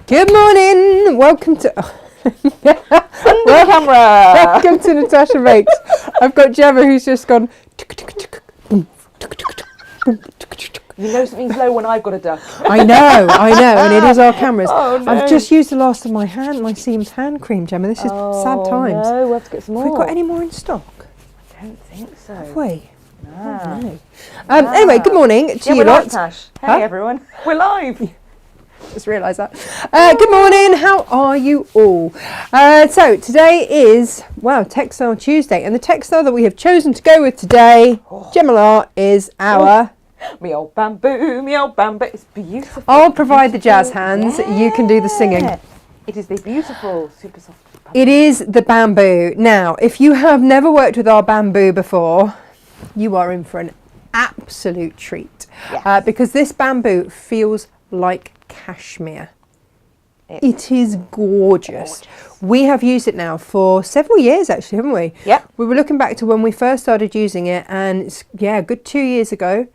Good morning. Welcome to camera. Welcome to Natasha Makes. I've got Gemma who's just gone. You know something's low when I've got a duck. I know, and it is our cameras. Oh, no. I've just used the last of my Seams hand cream, Gemma. This is sad times. No, we'll have to get some more. Have we got any more in stock? I don't think so. Have we? No. Anyway, good morning to you lot. Tash. Hey everyone, we're live. Just realised that. Good morning, how are you all? So today is, Textile Tuesday, and the textile that we have chosen to go with today, Gemma, is our... Me old bamboo, it's beautiful. I'll provide the jazz hands, you can do the singing. It is the beautiful, super soft bamboo. It is the bamboo. Now, if you have never worked with our bamboo before, you are in for an absolute treat. Yes. Because this bamboo feels like cashmere. It is gorgeous. We have used it now for several years actually, haven't we? Yeah. We were looking back to when we first started using it, and it's, a good 2 years ago.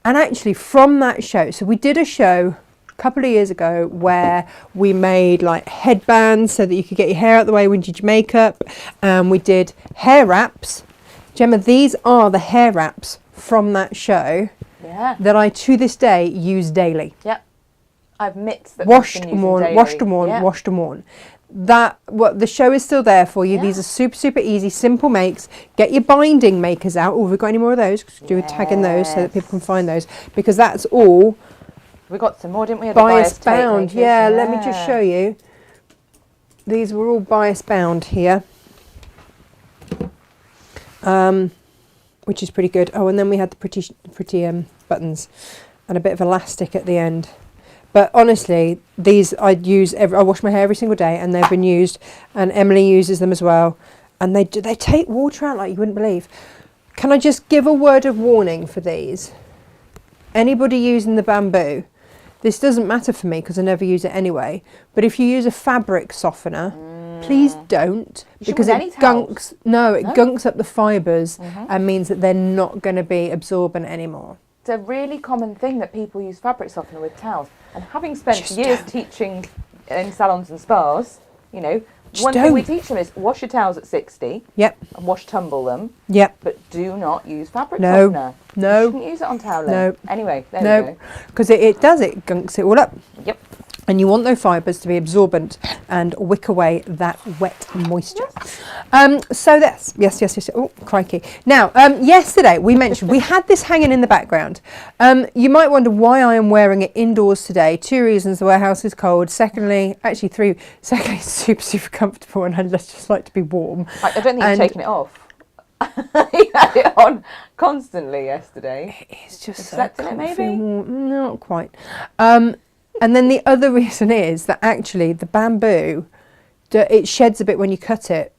And actually from that show, so we did a show a couple of years ago where we made like headbands so that you could get your hair out the way when you did your makeup. We did hair wraps. Gemma, these are the hair wraps from that show that I to this day use daily. Yep. I've mitts that washed and worn, washed and worn, washed and worn. The show is still there for you. Yeah. These are super easy, simple makes. Get your binding makers out. Oh, have we got any more of those? Do a tag in those so that people can find those, because that's all. We got some more, didn't we? Bias bound. Yeah, let me just show you. These were all bias bound here, which is pretty good. Oh, and then we had the pretty buttons and a bit of elastic at the end. But honestly, these I wash my hair every single day, and they've been used, and Emily uses them as well. And they take water out like you wouldn't believe. Can I just give a word of warning for these? Anybody using the bamboo, this doesn't matter for me because I never use it anyway. But if you use a fabric softener, please don't, because it gunks. No, it gunks up the fibres and means that they're not going to be absorbent anymore. It's a really common thing that people use fabric softener with towels. And having spent years teaching in salons and spas, you know, one thing we teach them is wash your towels at 60. Yep. And wash tumble them. Yep. But do not use fabric softener. No. You shouldn't use it on towel. No. Anyway, there we go. Because it gunks it all up. Yep. And you want those fibres to be absorbent and wick away that wet moisture. So that's, yes. Oh, crikey. Now, yesterday we mentioned we had this hanging in the background. You might wonder why I am wearing it indoors today. 2 reasons: the warehouse is cold. Secondly, actually 3. Secondly, it's super comfortable, and I'd just like to be warm. I don't think you've taken it off. You had it on constantly yesterday. It's just so slept in it, maybe? warm. Not quite. And then the other reason is that actually the bamboo, it sheds a bit when you cut it.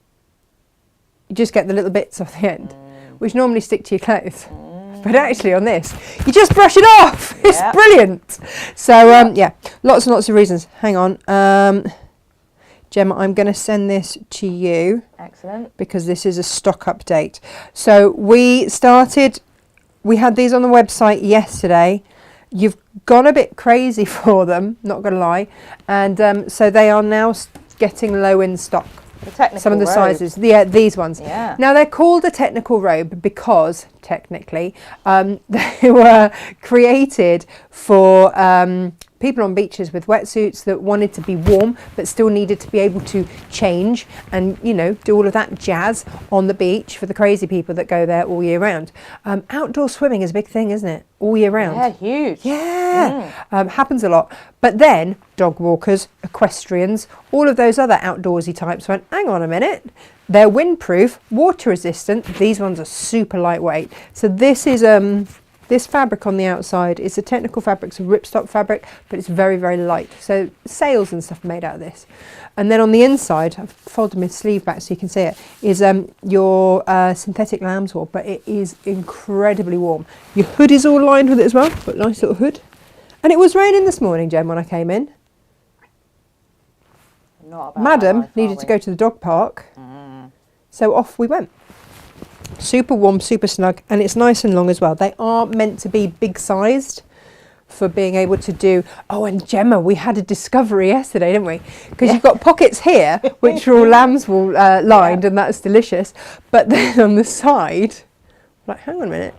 You just get the little bits off the end, which normally stick to your clothes. But actually on this, you just brush it off. It's brilliant. So lots and lots of reasons. Hang on. Gemma, I'm going to send this to you. Excellent. Because this is a stock update. So we had these on the website yesterday. You've gone a bit crazy for them, not going to lie. And so they are now getting low in stock. Some of the sizes, these ones. Yeah. Now they're called a technical robe because technically they were created for people on beaches with wetsuits that wanted to be warm but still needed to be able to change and, you know, do all of that jazz on the beach for the crazy people that go there all year round. Outdoor swimming is a big thing, isn't it? All year round. Yeah, huge. Yeah. Happens a lot. But then dog walkers, equestrians, all of those other outdoorsy types went, hang on a minute, they're windproof, water resistant. These ones are super lightweight. So this is this fabric on the outside is a technical fabric, it's a ripstop fabric, but it's very light. So sails and stuff are made out of this. And then on the inside, I've folded my sleeve back so you can see it, is your synthetic lamb's wool, but it is incredibly warm. Your hood is all lined with it as well, but nice little hood. And it was raining this morning, Jen, when I came in. Madam needed to go to the dog park, so off we went. Super warm, super snug, and it's nice and long as well. They are meant to be big sized for being able to do. Oh, and Gemma, we had a discovery yesterday, didn't we? Because you've got pockets here, which are all lambswool lined, and that's delicious. But then on the side, like, hang on a minute,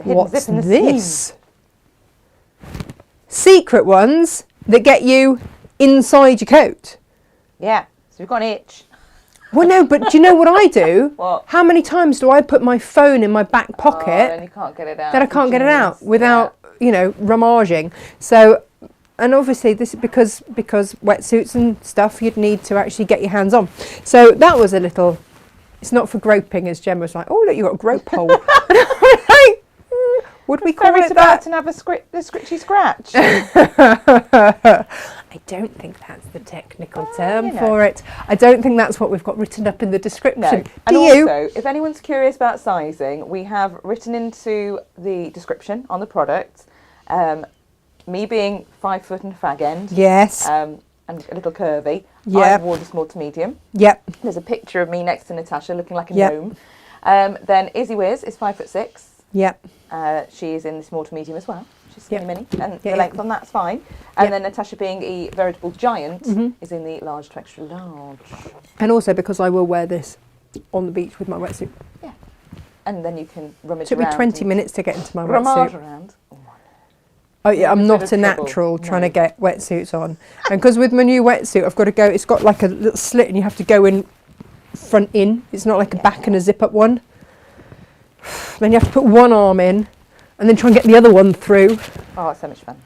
what's this? Secret ones that get you inside your coat. Yeah, so we've got an itch. Well, no, but do you know what I do? What? How many times do I put my phone in my back pocket? Then you can't get it out. That I can't get it out without, you know, rummaging. So, and obviously this is because wetsuits and stuff, you'd need to actually get your hands on. So that was a little, it's not for groping, as Gemma was like, oh, look, you've got a grope hole. And I'm like, would we call it that? And have a scritchy scratch. I don't think that's the technical term for it. I don't think that's what we've got written up in the description. No. Do and you? Also, if anyone's curious about sizing, we have written into the description on the product, me being 5 foot and a fag end. Yes. And a little curvy. Yep. I wore the small to medium. Yep. There's a picture of me next to Natasha looking like a gnome. Then Izzy Wiz is 5'6". Yep. She is in the small to medium as well. She's skinny mini, and the Yeah, length on that's fine. And then Natasha, being a veritable giant, is in the large to extra large. And also because I will wear this on the beach with my wetsuit. Yeah. And then you can rummage It took around. me 20 minutes to get into my rummage wetsuit. around. Oh, Oh yeah, I'm a bit not of a trouble. natural trying No. to get wetsuits on. And because with my new wetsuit, I've got to go, it's got like a little slit and you have to go in front in. It's not like a back and a zip up one. Then you have to put one arm in and then try and get the other one through. Oh, it's so much fun.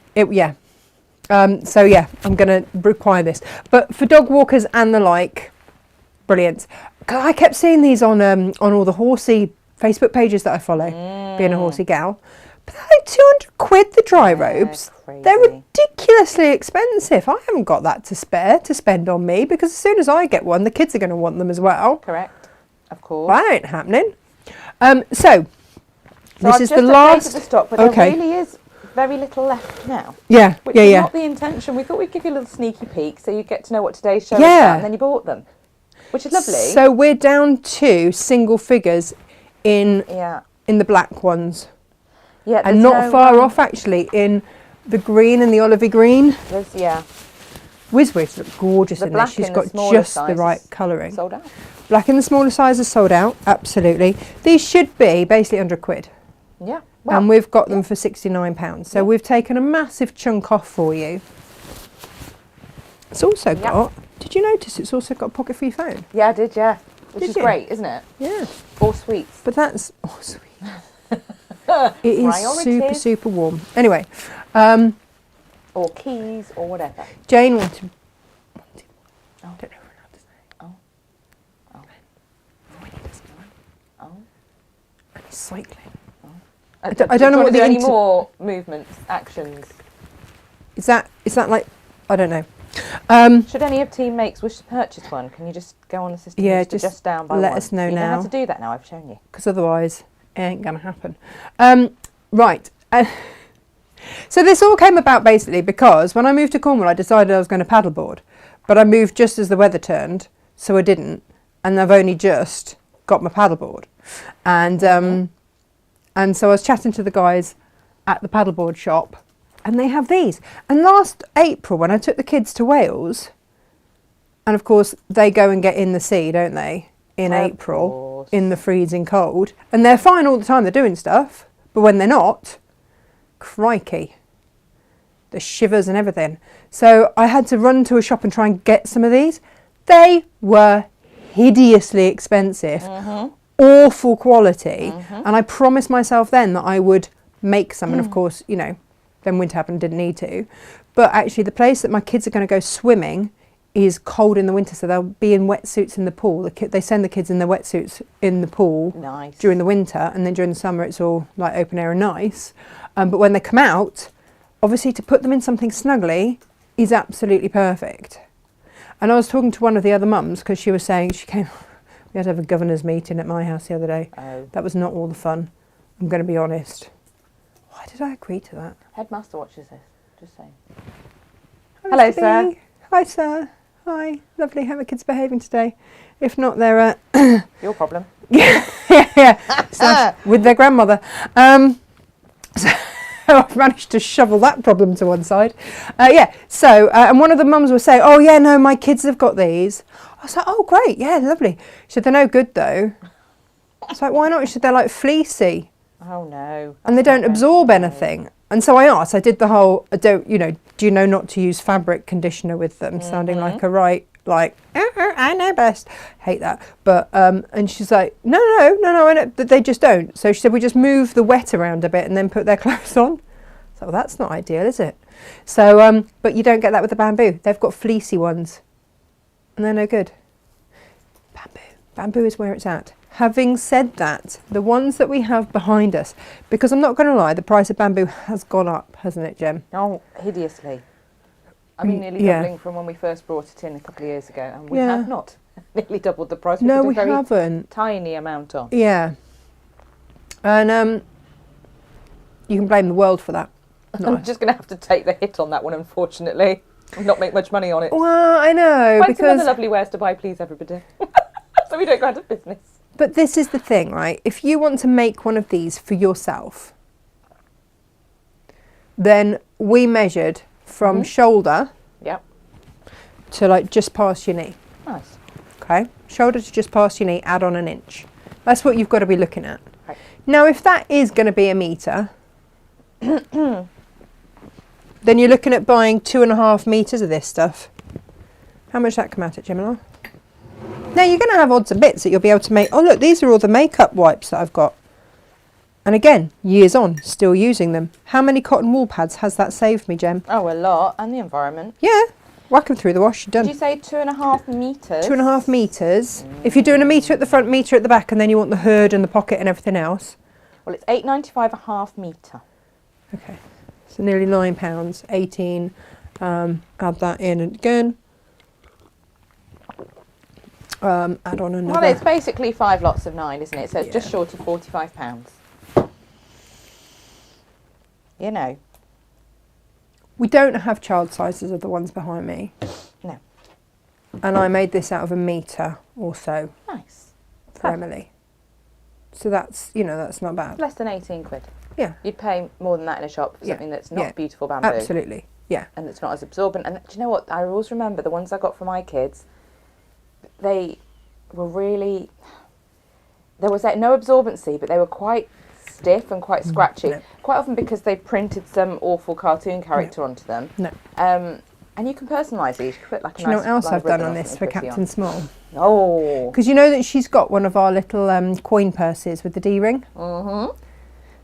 So yeah, I'm going to require this. But for dog walkers and the like, brilliant. 'Cause I kept seeing these on all the horsey Facebook pages that I follow, being a horsey gal. But they're like 200 quid, the dry robes. Crazy. They're ridiculously expensive. I haven't got that to spare to spend on me because as soon as I get one, the kids are going to want them as well. Correct. Of course. That ain't happening. So this I've is just the last. updated the stock, but there really is very little left now. Yeah, Which yeah, is yeah. not the intention. We thought we'd give you a little sneaky peek so you'd get to know what today's show is Yeah. about, and then you bought them, which is lovely. So we're down to single figures in the black ones. Yeah, And not far off actually in the green and the olivey green. Wiz look gorgeous in this. She's got just the right colouring. Sold out. Black in the smaller size is sold out, absolutely. These should be basically under £1. Yeah. And we've got them for £69. So we've taken a massive chunk off for you. It's also got, did you notice it's also got a pocket for your phone? Yeah, I did, Which is great, isn't it? Yeah. Or sweets. But that's, sweet. It is super, super warm. Anyway. Or keys or whatever. Jane wanted I don't know how to say. And he's cycling. I don't know what the any more movements, actions. Is that like, I don't know. Should any of teammates wish to purchase one, can you just go on the system and just down by let one? us know you now. You don't have to do that now, I've shown you. Because otherwise it ain't going to happen. Right. So this all came about basically because when I moved to Cornwall I decided I was going to paddleboard. But I moved just as the weather turned, so I didn't. And I've only just got my paddleboard. And so I was chatting to the guys at the paddleboard shop and they have these. And last April when I took the kids to Wales, and of course they go and get in the sea, don't they, in April, in the freezing cold. And they're fine all the time, they're doing stuff. But when they're not, crikey, the shivers and everything. So I had to run to a shop and try and get some of these. They were hideously expensive. Awful quality, and I promised myself then that I would make some, and of course, you know, then winter happened, didn't need to. But actually the place that my kids are going to go swimming is cold in the winter, so they'll be in wetsuits in the pool. They send the kids in their wetsuits in the pool during the winter, and then during the summer it's all like open air and nice. But when they come out, obviously to put them in something snuggly is absolutely perfect. And I was talking to one of the other mums because she was saying we had to have a governor's meeting at my house the other day. That was not all the fun, I'm going to be honest. Why did I agree to that? Headmaster watches this, just saying. Hello, sir. Hi, sir. Hi. Lovely. How are the kids behaving today? If not, they're... Your problem. yeah. With their grandmother. So I've managed to shovel that problem to one side. So and one of the mums was saying, oh yeah, no, my kids have got these. I was like, oh great, yeah, lovely. She said, they're no good though. I was like, why not? She said, they're like fleecy. Oh no. And they don't absorb anything. And so I asked, I did the whole, do you know not to use fabric conditioner with them? Sounding like a right, like, I know best. Hate that. But, and she's like, no, I know, they just don't. So she said, we just move the wet around a bit and then put their clothes on. So well, that's not ideal, is it? So, but you don't get that with the bamboo. They've got fleecy ones. And they're no good. Bamboo is where it's at. Having said that, the ones that we have behind us, because I'm not going to lie, the price of bamboo has gone up, hasn't it, Jem? Oh, hideously. I mean, nearly doubling from when we first brought it in a couple of years ago, and we have not nearly doubled the price. No, we haven't. Tiny amount on. Yeah. And you can blame the world for that. I'm just going to have to take the hit on that one, unfortunately. Not make much money on it. Well, I know. Find some other lovely wares to buy, please, everybody. So we don't go out of business. But this is the thing, right? If you want to make one of these for yourself, then we measured from shoulder to like just past your knee. Nice. Okay, shoulder to just past your knee, add on an inch. That's what you've got to be looking at. Right. Now, if that is going to be a metre, then you're looking at buying 2.5 metres of this stuff. How much that come out at, Gemini? Now you're going to have odds and bits that you'll be able to make. Oh look, these are all the makeup wipes that I've got. And again, years on, still using them. How many cotton wool pads has that saved me, Gem? Oh, a lot. And the environment. Yeah. Whack them through the wash, you're done. Did you say 2.5 metres? 2.5 metres. If you're doing a metre at the front, metre at the back, and then you want the hood and the pocket and everything else. Well, it's £8.95 a half metre. Okay. So nearly £9, 18. Add that in again. Add on another. Well, it's basically 5 lots of 9, isn't it? So it's just short of £45. You know. We don't have child sizes of the ones behind me. No. And I made this out of a metre or so. Nice. For Emily. So that's, that's not bad. Less than 18 quid. Yeah. You'd pay more than that in a shop for something that's not beautiful bamboo. Absolutely. Yeah. And it's not as absorbent. And do you know what? I always remember the ones I got for my kids, they were really, there was no absorbency, but they were quite stiff and quite scratchy. No. Quite often because they printed some awful cartoon character onto them. No. And you can personalise these. You can put like a Do you know nice what else I've done ribbon on or this for something pretty Captain on. Small? Oh. Because you know that she's got one of our little coin purses with the D-ring? Mm-hmm.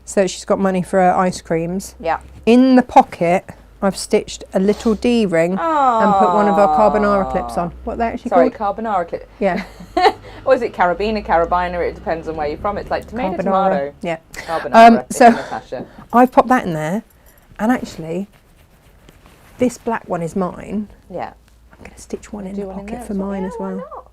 So she's got money for her ice creams. Yeah. In the pocket, I've stitched a little D-ring and put one of our carbonara clips on. What are they actually called? Carbonara clip. Yeah. Or is it carabiner? It depends on where you're from. It's like tomato, tomato. Yeah. Carbonara. So Natasha. I've popped that in there, and actually, this black one is mine. Yeah. I'm going to stitch one in Do the one in pocket there for as well. mine Yeah, as why well. not?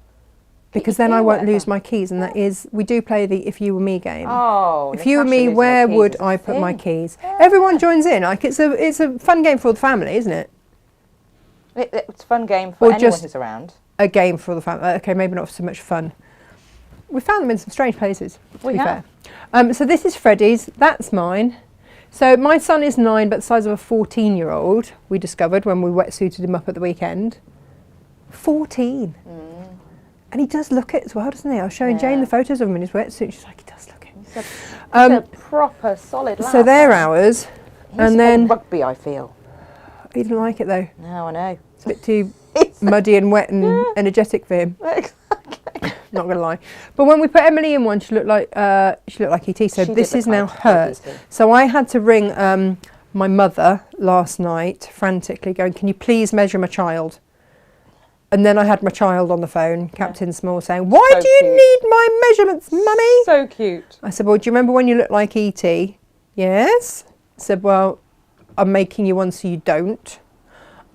Because Keep then your I won't whatever. lose my keys, and that is, we do play the If You Were Me game. Oh, If you were Natasha me, losing where her keys would is I the put my thing. keys? Everyone joins in. Like it's a fun game for the family, isn't it? It's a fun game for Or anyone just- who's around. A game for the family. Okay, maybe not so much fun. We found them in some strange places, to We be have. fair. So this is Freddie's. That's mine. So my son is 9, but the size of a 14-year-old, we discovered when we wetsuited him up at the weekend. 14. And he does look it as well, doesn't he? I was showing Jane the photos of him in his wetsuit. She's like, he does look it. He's a proper solid lad. So they're ours. He's and then rugby, I feel. he didn't like it though. No, I know. It's a bit too muddy and wet and energetic for him. Exactly. Not gonna lie. But when we put Emily in one, she looked like ET. So She this did is look now like hers. ET. So I had to ring my mother last night, frantically going, "Can you please measure my child?" And then I had my child on the phone, Captain Small, saying, "Why So do you cute. need my measurements, Mummy?" So cute. I said, "Well, do you remember when you looked like ET?" "Yes." I said, "Well, I'm making you one so you don't."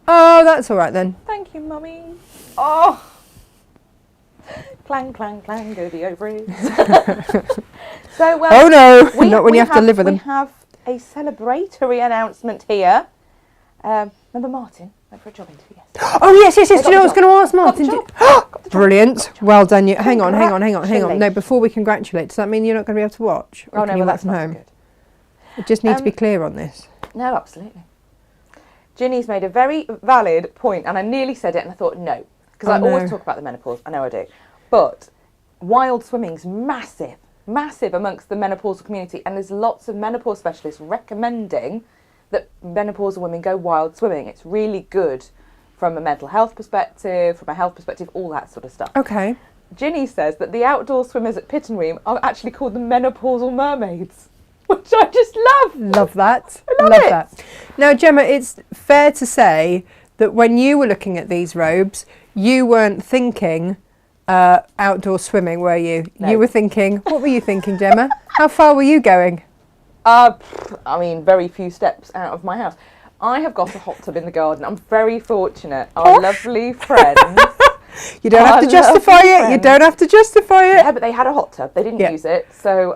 "Oh, that's all right then." Thank you, Mummy. Oh. Clang, clang, clang, go the ovaries. So, Oh no, not when you have to live with them. We have a celebratory announcement here. Remember Martin went for a job interview yesterday. Oh yes. Do got you know the what I was job. going to ask Got the Martin? job. Got the job. Brilliant. Well done. You. Hang on. No, Congratulations. before we congratulate, does that mean you're not going to be able to watch? Or Oh can no, you well work that's from not home? so good. I just need to be clear on this. No, absolutely. Ginny's made a very valid point, and I nearly said it, and I thought no, because I always talk about the menopause. I know I do, but wild swimming's massive amongst the menopausal community, and there's lots of menopause specialists recommending that menopausal women go wild swimming. It's really good from a mental health perspective, from a health perspective, all that sort of stuff. Okay. Ginny says that the outdoor swimmers at Pittenweem are actually called the menopausal mermaids, which I just love. Love that. I love it. That. Now, Gemma, it's fair to say that when you were looking at these robes, you weren't thinking outdoor swimming, were you? No. You were thinking, what were you thinking, Gemma? How far were you going? I mean, very few steps out of my house. I have got a hot tub in the garden. I'm very fortunate. Our lovely friends. You don't have to justify it. You don't have to justify it. Yeah, but they had a hot tub. They didn't use it. So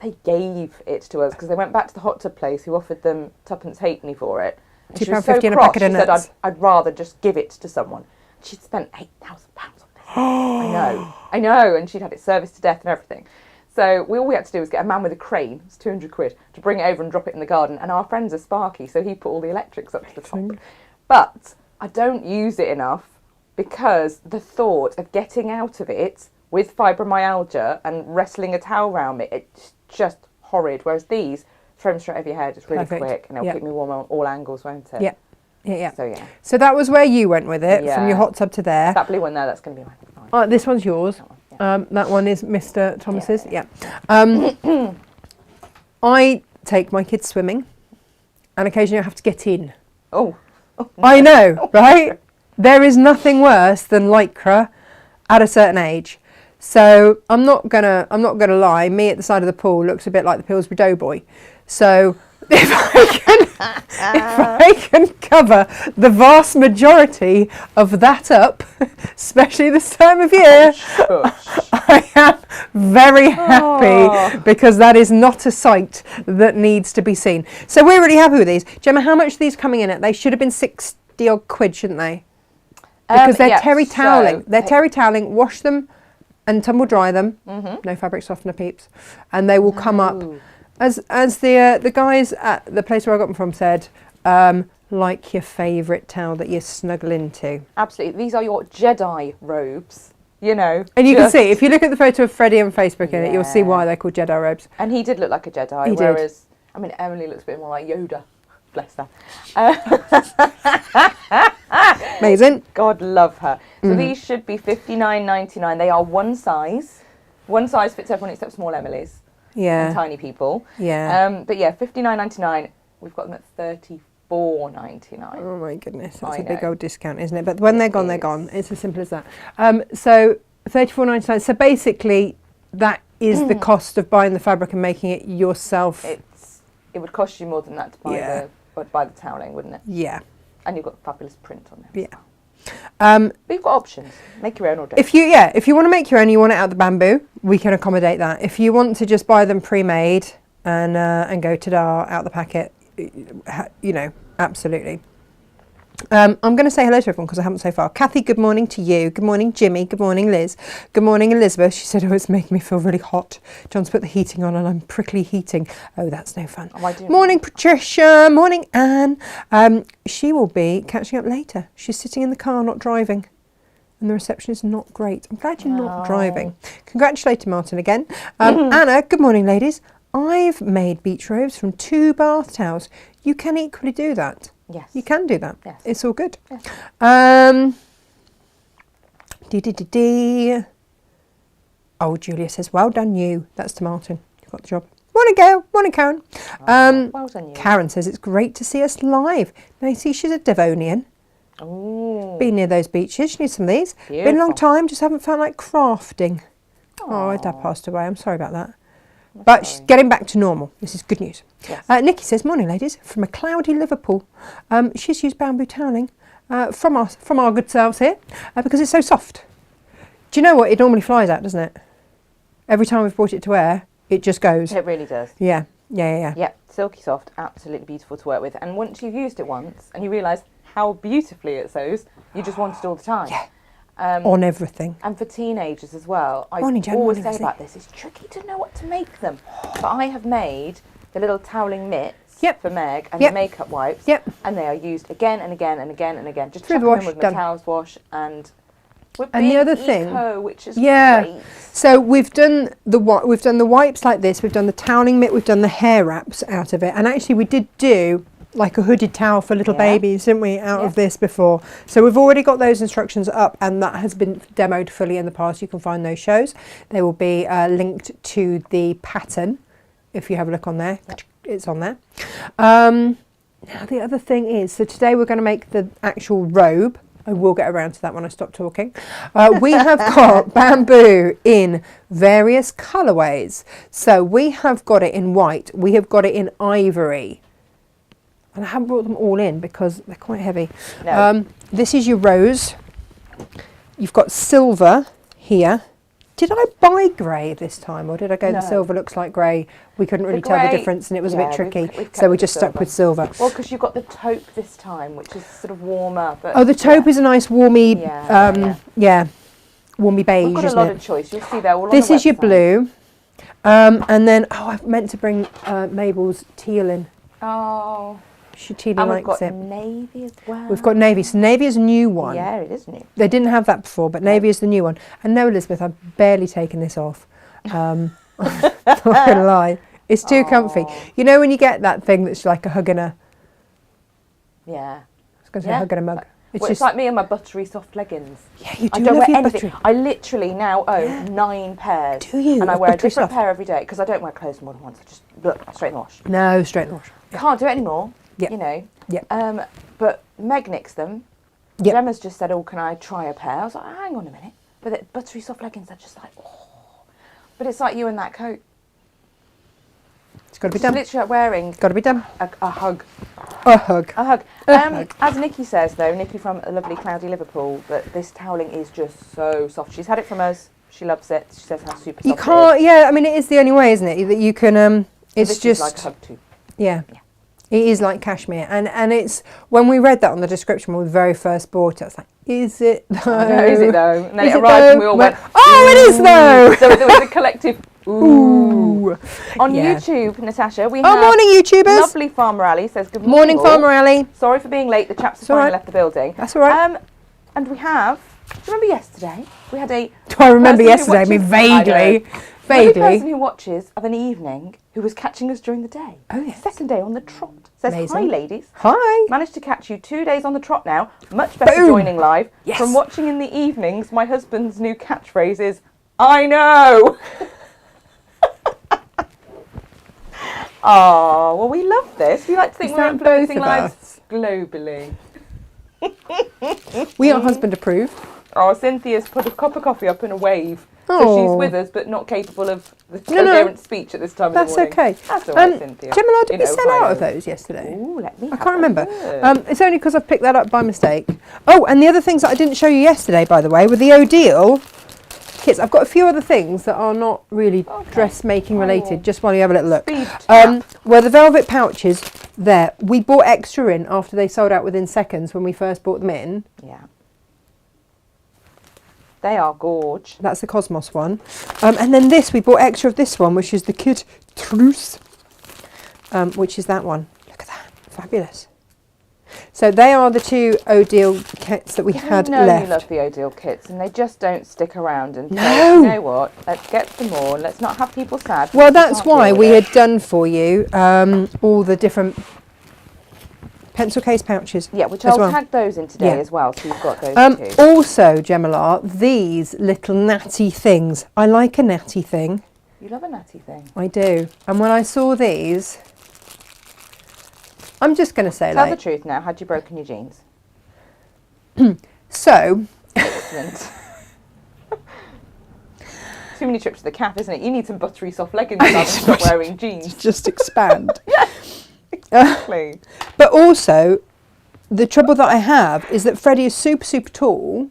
they gave it to us because they went back to the hot tub place who offered them tuppence halfpenny for it. And she was so £2.50 cross. a packet of She said, nuts. I'd rather just give it to someone. She'd spent £8,000 on this. I know. And she'd had it serviced to death and everything. So all we had to do was get a man with a crane, it's 200 quid, to bring it over and drop it in the garden. And our friends are sparky, so he put all the electrics up to the top. But I don't use it enough because the thought of getting out of it with fibromyalgia and wrestling a towel around me, it's just horrid. Whereas these, throw them straight over your head, it's really quick and it'll keep me warm on all angles, won't it? Yeah. So So that was where you went with it, from your hot tub to there. That blue one there, that's going to be my This one's yours. That one is Mr. Thomas's. I take my kids swimming, and occasionally I have to get in. Oh. I know, right? There is nothing worse than lycra at a certain age. So I'm not gonna lie. Me at the side of the pool looks a bit like the Pillsbury Doughboy. So if I can cover the vast majority of that up, especially this time of year, I am very happy because that is not a sight that needs to be seen. So we're really happy with these. Gemma, how much are these coming in at? They should have been 60 odd quid, shouldn't they? Because they're terry toweling. They're terry toweling. Wash them and tumble dry them. No fabric softener, peeps, and they will come up. As the guys at the place where I got them from said, like your favourite towel that you snuggle into. Absolutely. These are your Jedi robes, you know. And you can see, if you look at the photo of Freddie on Facebook in it, you'll see why they're called Jedi robes. And he did look like a Jedi, He whereas, I mean, Emily looks a bit more like Yoda. Bless her. Amazing. God love her. So these should be $59.99. They are one size. One size fits everyone except small Emily's. Yeah. And tiny people. Yeah. But yeah, $59.99. We've got them at $34.99. Oh my goodness, that's a big old discount, isn't it? But when they're gone, they're gone. It's as simple as that. So $34.99. So basically, that is the cost of buying the fabric and making it yourself. It would cost you more than that to buy the toweling, wouldn't it? Yeah. And you've got fabulous print on there. Yeah. But you've got options. Make your own or don't. If you want to make your own, you want it out of the bamboo, we can accommodate that. If you want to just buy them pre-made and go ta-da out the packet, you know, absolutely. I'm going to say hello to everyone because I haven't so far. Kathy, good morning to you. Good morning, Jimmy. Good morning, Liz. Good morning, Elizabeth. She said, it's making me feel really hot. John's put the heating on and I'm prickly heating. Oh, that's no fun. Morning, Patricia. Morning, Anne. She will be catching up later. She's sitting in the car, not driving. And the reception is not great. I'm glad you're not driving. Congratulations, Martin, again. Anna, good morning, ladies. I've made beach robes from 2 bath towels. You can equally do that. Yes. You can do that. Yes. It's all good. Yes. Oh, Julia says, well done you. That's to Martin. You got the job. Morning, Gail. Morning, Karen. Well done you. Karen says, it's great to see us live. Now, you see, she's a Devonian. Ooh. Been near those beaches. She needs some of these. Beautiful. Been a long time, just haven't felt like crafting. Oh, her dad passed away. I'm sorry about that. But she's getting back to normal. This is good news. Yes. Nikki says, morning ladies, from a cloudy Liverpool. She's used bamboo toweling from our good selves here because it's so soft. Do you know what? It normally flies out, doesn't it? Every time we've brought it to air, it just goes. It really does. Yeah. Yep, silky soft, absolutely beautiful to work with. And once you've used it once and you realise how beautifully it sews, you just want it all the time. Yeah. On everything. And for teenagers as well. I Morning, Jen. always Morning, say about this, it's tricky to know what to make them. But I have made the little toweling mitts Yep. for Meg and Yep. the makeup wipes. Yep. And they are used again and again and again and again. Just Through chuck the them in wash, with done. my towels wash and we're And the being other thing- eco, which is Yeah. great. So we've done the wipes like this. We've done the toweling mitt. We've done the hair wraps out of it. And actually, we did do like a hooded towel for little Yeah. babies, didn't we? Out Yeah. of this before. So we've already got those instructions up, and that has been demoed fully in the past. You can find those shows. They will be linked to the pattern if you have a look on there. Yep. It's on there. Now the other thing is, so today we're going to make the actual robe. I will get around to that when I stop talking. We have got bamboo in various colourways. So we have got it in white. We have got it in ivory. And I haven't brought them all in because they're quite heavy. No. This is your rose. You've got silver here. Did I buy grey this time, or did I go the No. silver looks like grey? We couldn't really tell the grey- difference, and it was a yeah, bit tricky. we've So we kept the just stuck silver. with silver. Well, because you've got the taupe this time, which is sort of warmer. But Oh, the taupe is a nice warmy, Yeah, warmy beige, We've got a isn't lot it? of choice. You'll see there all This on the is your website. blue. And then, I meant to bring Mabel's teal in. Oh, She teal and we've likes got it. navy as well. We've got navy. So navy is a new one. Yeah, it is new. They didn't have that before, but navy is the new one. And no, Elizabeth, I've barely taken this off. I'm not going to lie. It's too comfy. Aw. You know when you get that thing that's like a hug and a... Yeah. I was going to say Yeah. hug and a mug. It's Well, just... it's like me and my buttery soft leggings. yeah, you I do don't love wear your anything. buttery. I literally now own 9 pairs. Do you? And I Of wear a buttery different soft? pair every day because I don't wear clothes more than once. I just straight in the wash. No, straight in the wash. Can't do it anymore. Yep. You know. Yep. But Meg nicks them. Yep. Gemma's just said, "Oh, can I try a pair?" I was like, "Hang on a minute." But the buttery soft leggings are just like, oh. But it's like you in that coat. It's got to be It's done. literally like wearing Got to be done. a hug. A hug. A hug. A hug. As Nikki says, though, Nikki from a lovely cloudy Liverpool, that this toweling is just so soft. She's had it from us. She loves it. She says how super soft You it can't... is. Yeah, I mean, it is the only way, isn't it? That you can... it's This just... is like a hug too. Yeah. Yeah. It is like cashmere. And it's... When we read that on the description when we very first bought it, I was like, is it though? No, is it though? And then Is it it arrived though? and we all went, oh, it is though! So there was a collective ooh. Ooh. On Yeah. YouTube, Natasha, we Oh, have morning, YouTubers. lovely Farmer Ali says, good Morning, all. Farmer Ali. Sorry for being late. The chaps have It's all finally right. left the building. That's all right. And we have, do you remember yesterday? We had a Do I remember person who yesterday? I mean, watches- vaguely. The only person Vaguely. who watches of an evening who was catching us during the day. Oh, yes. Second day on the trot. Says, Amazing. hi ladies. Hi. Managed to catch you 2 days on the trot now. Much better Boom. joining live. Yes. From watching in the evenings, my husband's new catchphrase is, I know. Oh, well, we love this. We like to think Is we're that both influencing of lives us? globally. We are husband approved. Oh, Cynthia's put a cup of coffee up in a wave. So Oh. she's with us, but not capable of the No, no. coherent speech at this time That's of the morning. okay. That's all right, Cynthia. Gemma, did In we sell out Ohio. of those yesterday? Ooh, let me I have can't a remember. look. It's only because I've picked that up by mistake. Oh, and the other things that I didn't show you yesterday, by the way, were the Odile kits. I've got a few other things that are not really Okay. dressmaking related, Oh. just while you have a little look. Speed tap. Were the velvet pouches there. We bought extra in after they sold out within seconds when we first bought them in. Yeah. They are gorge. That's the Cosmos one. And then this, we bought extra of this one, which is the Kid Truce, which is that one. Look at that. Fabulous. So they are the two Odile kits that we had I know left. you love the Odile kits, and they just don't stick around and No. say, you know what, let's get some more, and let's not have people sad. Well, because we that's can't why deal we with had done for you all the different pencil case pouches. it. Yeah, which as I'll well. tag those in today Yeah. as well, so you've got those too. Also, Gemma, these little natty things. I like a natty thing. You love a natty thing. I do. And when I saw these, I'm just going to say, Tell the like, truth now, had you broken your jeans? so, Excellent. Too many trips to the calf, isn't it? You need some buttery soft leggings now and stop wearing jeans. just expand. Exactly. But also, the trouble that I have is that Freddie is super, super tall.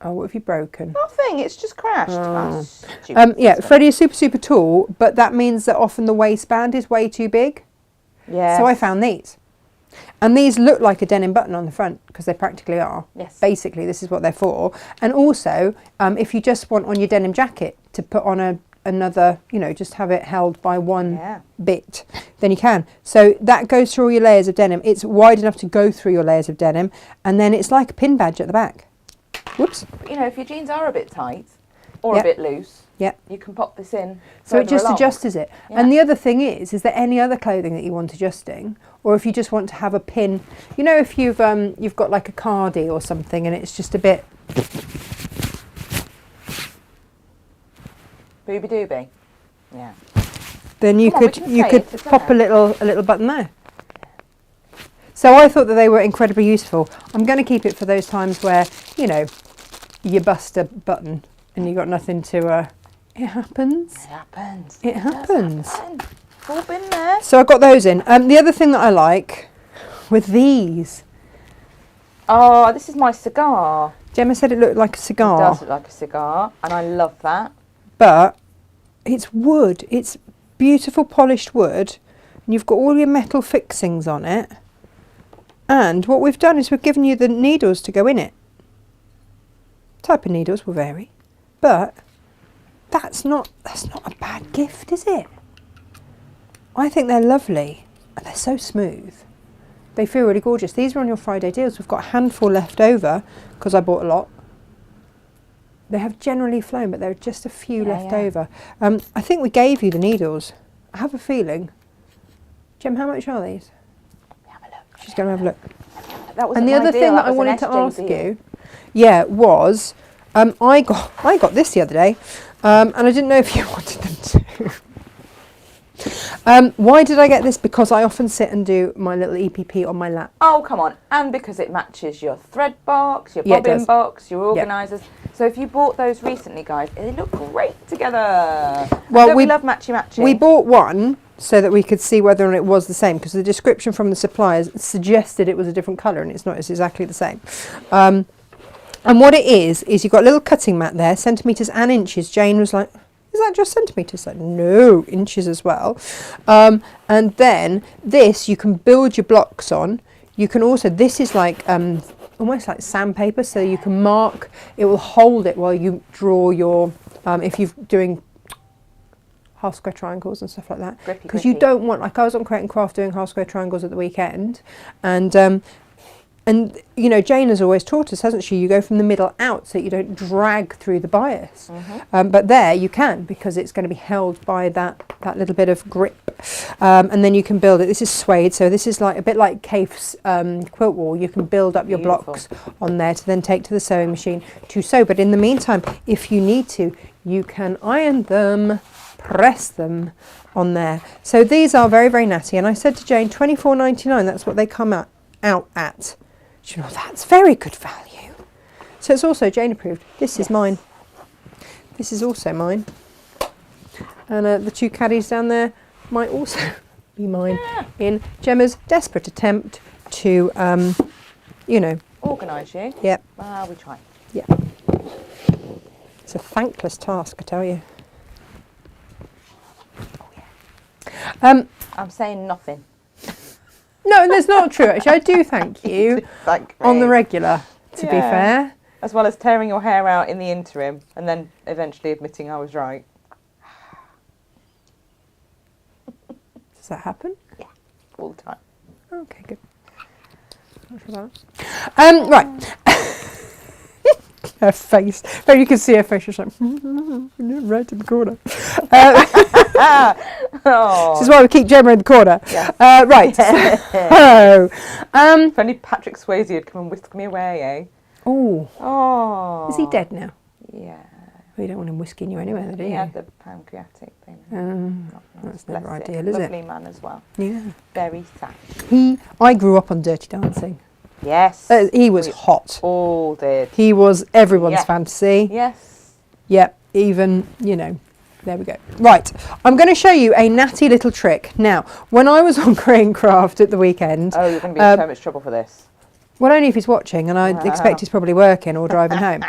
Oh, what have you broken? Nothing, it's just crashed. Oh. That's stupid, Yeah, isn't it? Freddie is super, super tall, but that means that often the waistband is way too big. Yes. So I found these. And these look like a denim button on the front because they practically are. Yes. Basically, this is what they're for. And also, if you just want on your denim jacket to put on a another, you know, just have it held by one Yeah. bit, then you can. So that goes through all your layers of denim. It's wide enough to go through your layers of denim, and then it's like a pin badge at the back. Whoops. But, you know, if your jeans are a bit tight or Yep. a bit loose, Yep. you can pop this in. So it further just along. adjusts it. Yeah. And the other thing is there any other clothing that you want adjusting, or if you just want to have a pin? You know, if you've got like a cardi or something, and it's just a bit. Booby dooby. Yeah. Then you Come on, we could can you say could it, it's pop a there. little button there. So I thought that they were incredibly useful. I'm going to keep it for those times where, you know, you bust a button and you got nothing to. It happens. It happens. It happens. We've all been there. So I got those in. The other thing that I like with these, Oh, this is my cigar. Gemma said it looked like a It cigar, does look like a cigar, and I love that. but it's wood. It's beautiful polished wood, and you've got all your metal fixings on it. And what we've done is we've given you the needles to go in it. Type of needles will vary, but that's not a bad gift, is it? I think they're lovely, and they're so smooth. They feel really gorgeous. These are on your Friday deals. We've got a handful left over because I bought a lot. They have generally flown, but there are just a few left over. I think we gave you the needles. I have a feeling. Jem, how much are these? Have a look. She's going to have a look. That was And the other thing that I wanted to ask you, was I got this the other day, and I didn't know if you wanted them too. Why did I get this? Because I often sit and do my little EPP on my lap. Oh, come on. And because it matches your thread box, your Yeah, it bobbin does. box, your organisers. So if you bought those recently, guys, they look great together. Well, we love matchy-matchy. We bought one so that we could see whether or not it was the same, because the description from the suppliers suggested it was a different colour, and it's not. It's exactly the same. And what it is you've got a little cutting mat there, centimetres and inches. Jane was like, is that just centimetres? Like, no, inches as well. And then this, you can build your blocks on. You can also, this is like almost like sandpaper, so you can mark, it will hold it while you draw your, if you're doing half square triangles and stuff like that. Because you don't want, like I was on Create and Craft doing half square triangles at the weekend, and you know, Jane has always taught us, hasn't she? You go from the middle out so you don't drag through the bias. But there you can, because it's going to be held by that little bit of grip. And then you can build it. This is suede, so this is like a bit like Kaif's quilt wall. You can build up your blocks on there to then take to the sewing machine to sew. But in the meantime, if you need to, you can iron them, press them on there. So these are very, very natty. And I said to Jane, $24.99, that's what they come out at. You know, that's very good value. So it's also Jane approved. This is mine. This is also mine. And the two caddies down there might also be mine in Gemma's desperate attempt to, you know. Organise you. Yep. We try. Yeah. It's a thankless task, I tell you. I'm saying nothing. No, that's not true, actually. I do thank you Thank me. on the regular, to be fair. As well as tearing your hair out in the interim and then eventually admitting I was right. Does that happen? Yeah, all the time. Okay, good. Not sure about that. Right. Her face. But you can see her face. She's like, right in the corner. This is why we keep Gemma in the corner. Yes. Right. So, if only Patrick Swayze had come and whisked me away, eh? Oh. Is he dead now? Yeah. Well, you don't want him whisking you anywhere, do you? He had the pancreatic thing. That's never Bless ideal, him. is it? Lovely man as well. Yeah. Very sad. I grew up on Dirty Dancing. Yes. He was hot. All did. He was everyone's fantasy. Yes. Yep, even, you know, there we go. Right, I'm going to show you a natty little trick. Now, when I was on Create and Craft at the weekend... Oh, you're going to be in so much trouble for this. Well, only if he's watching, and I expect he's probably working or driving home.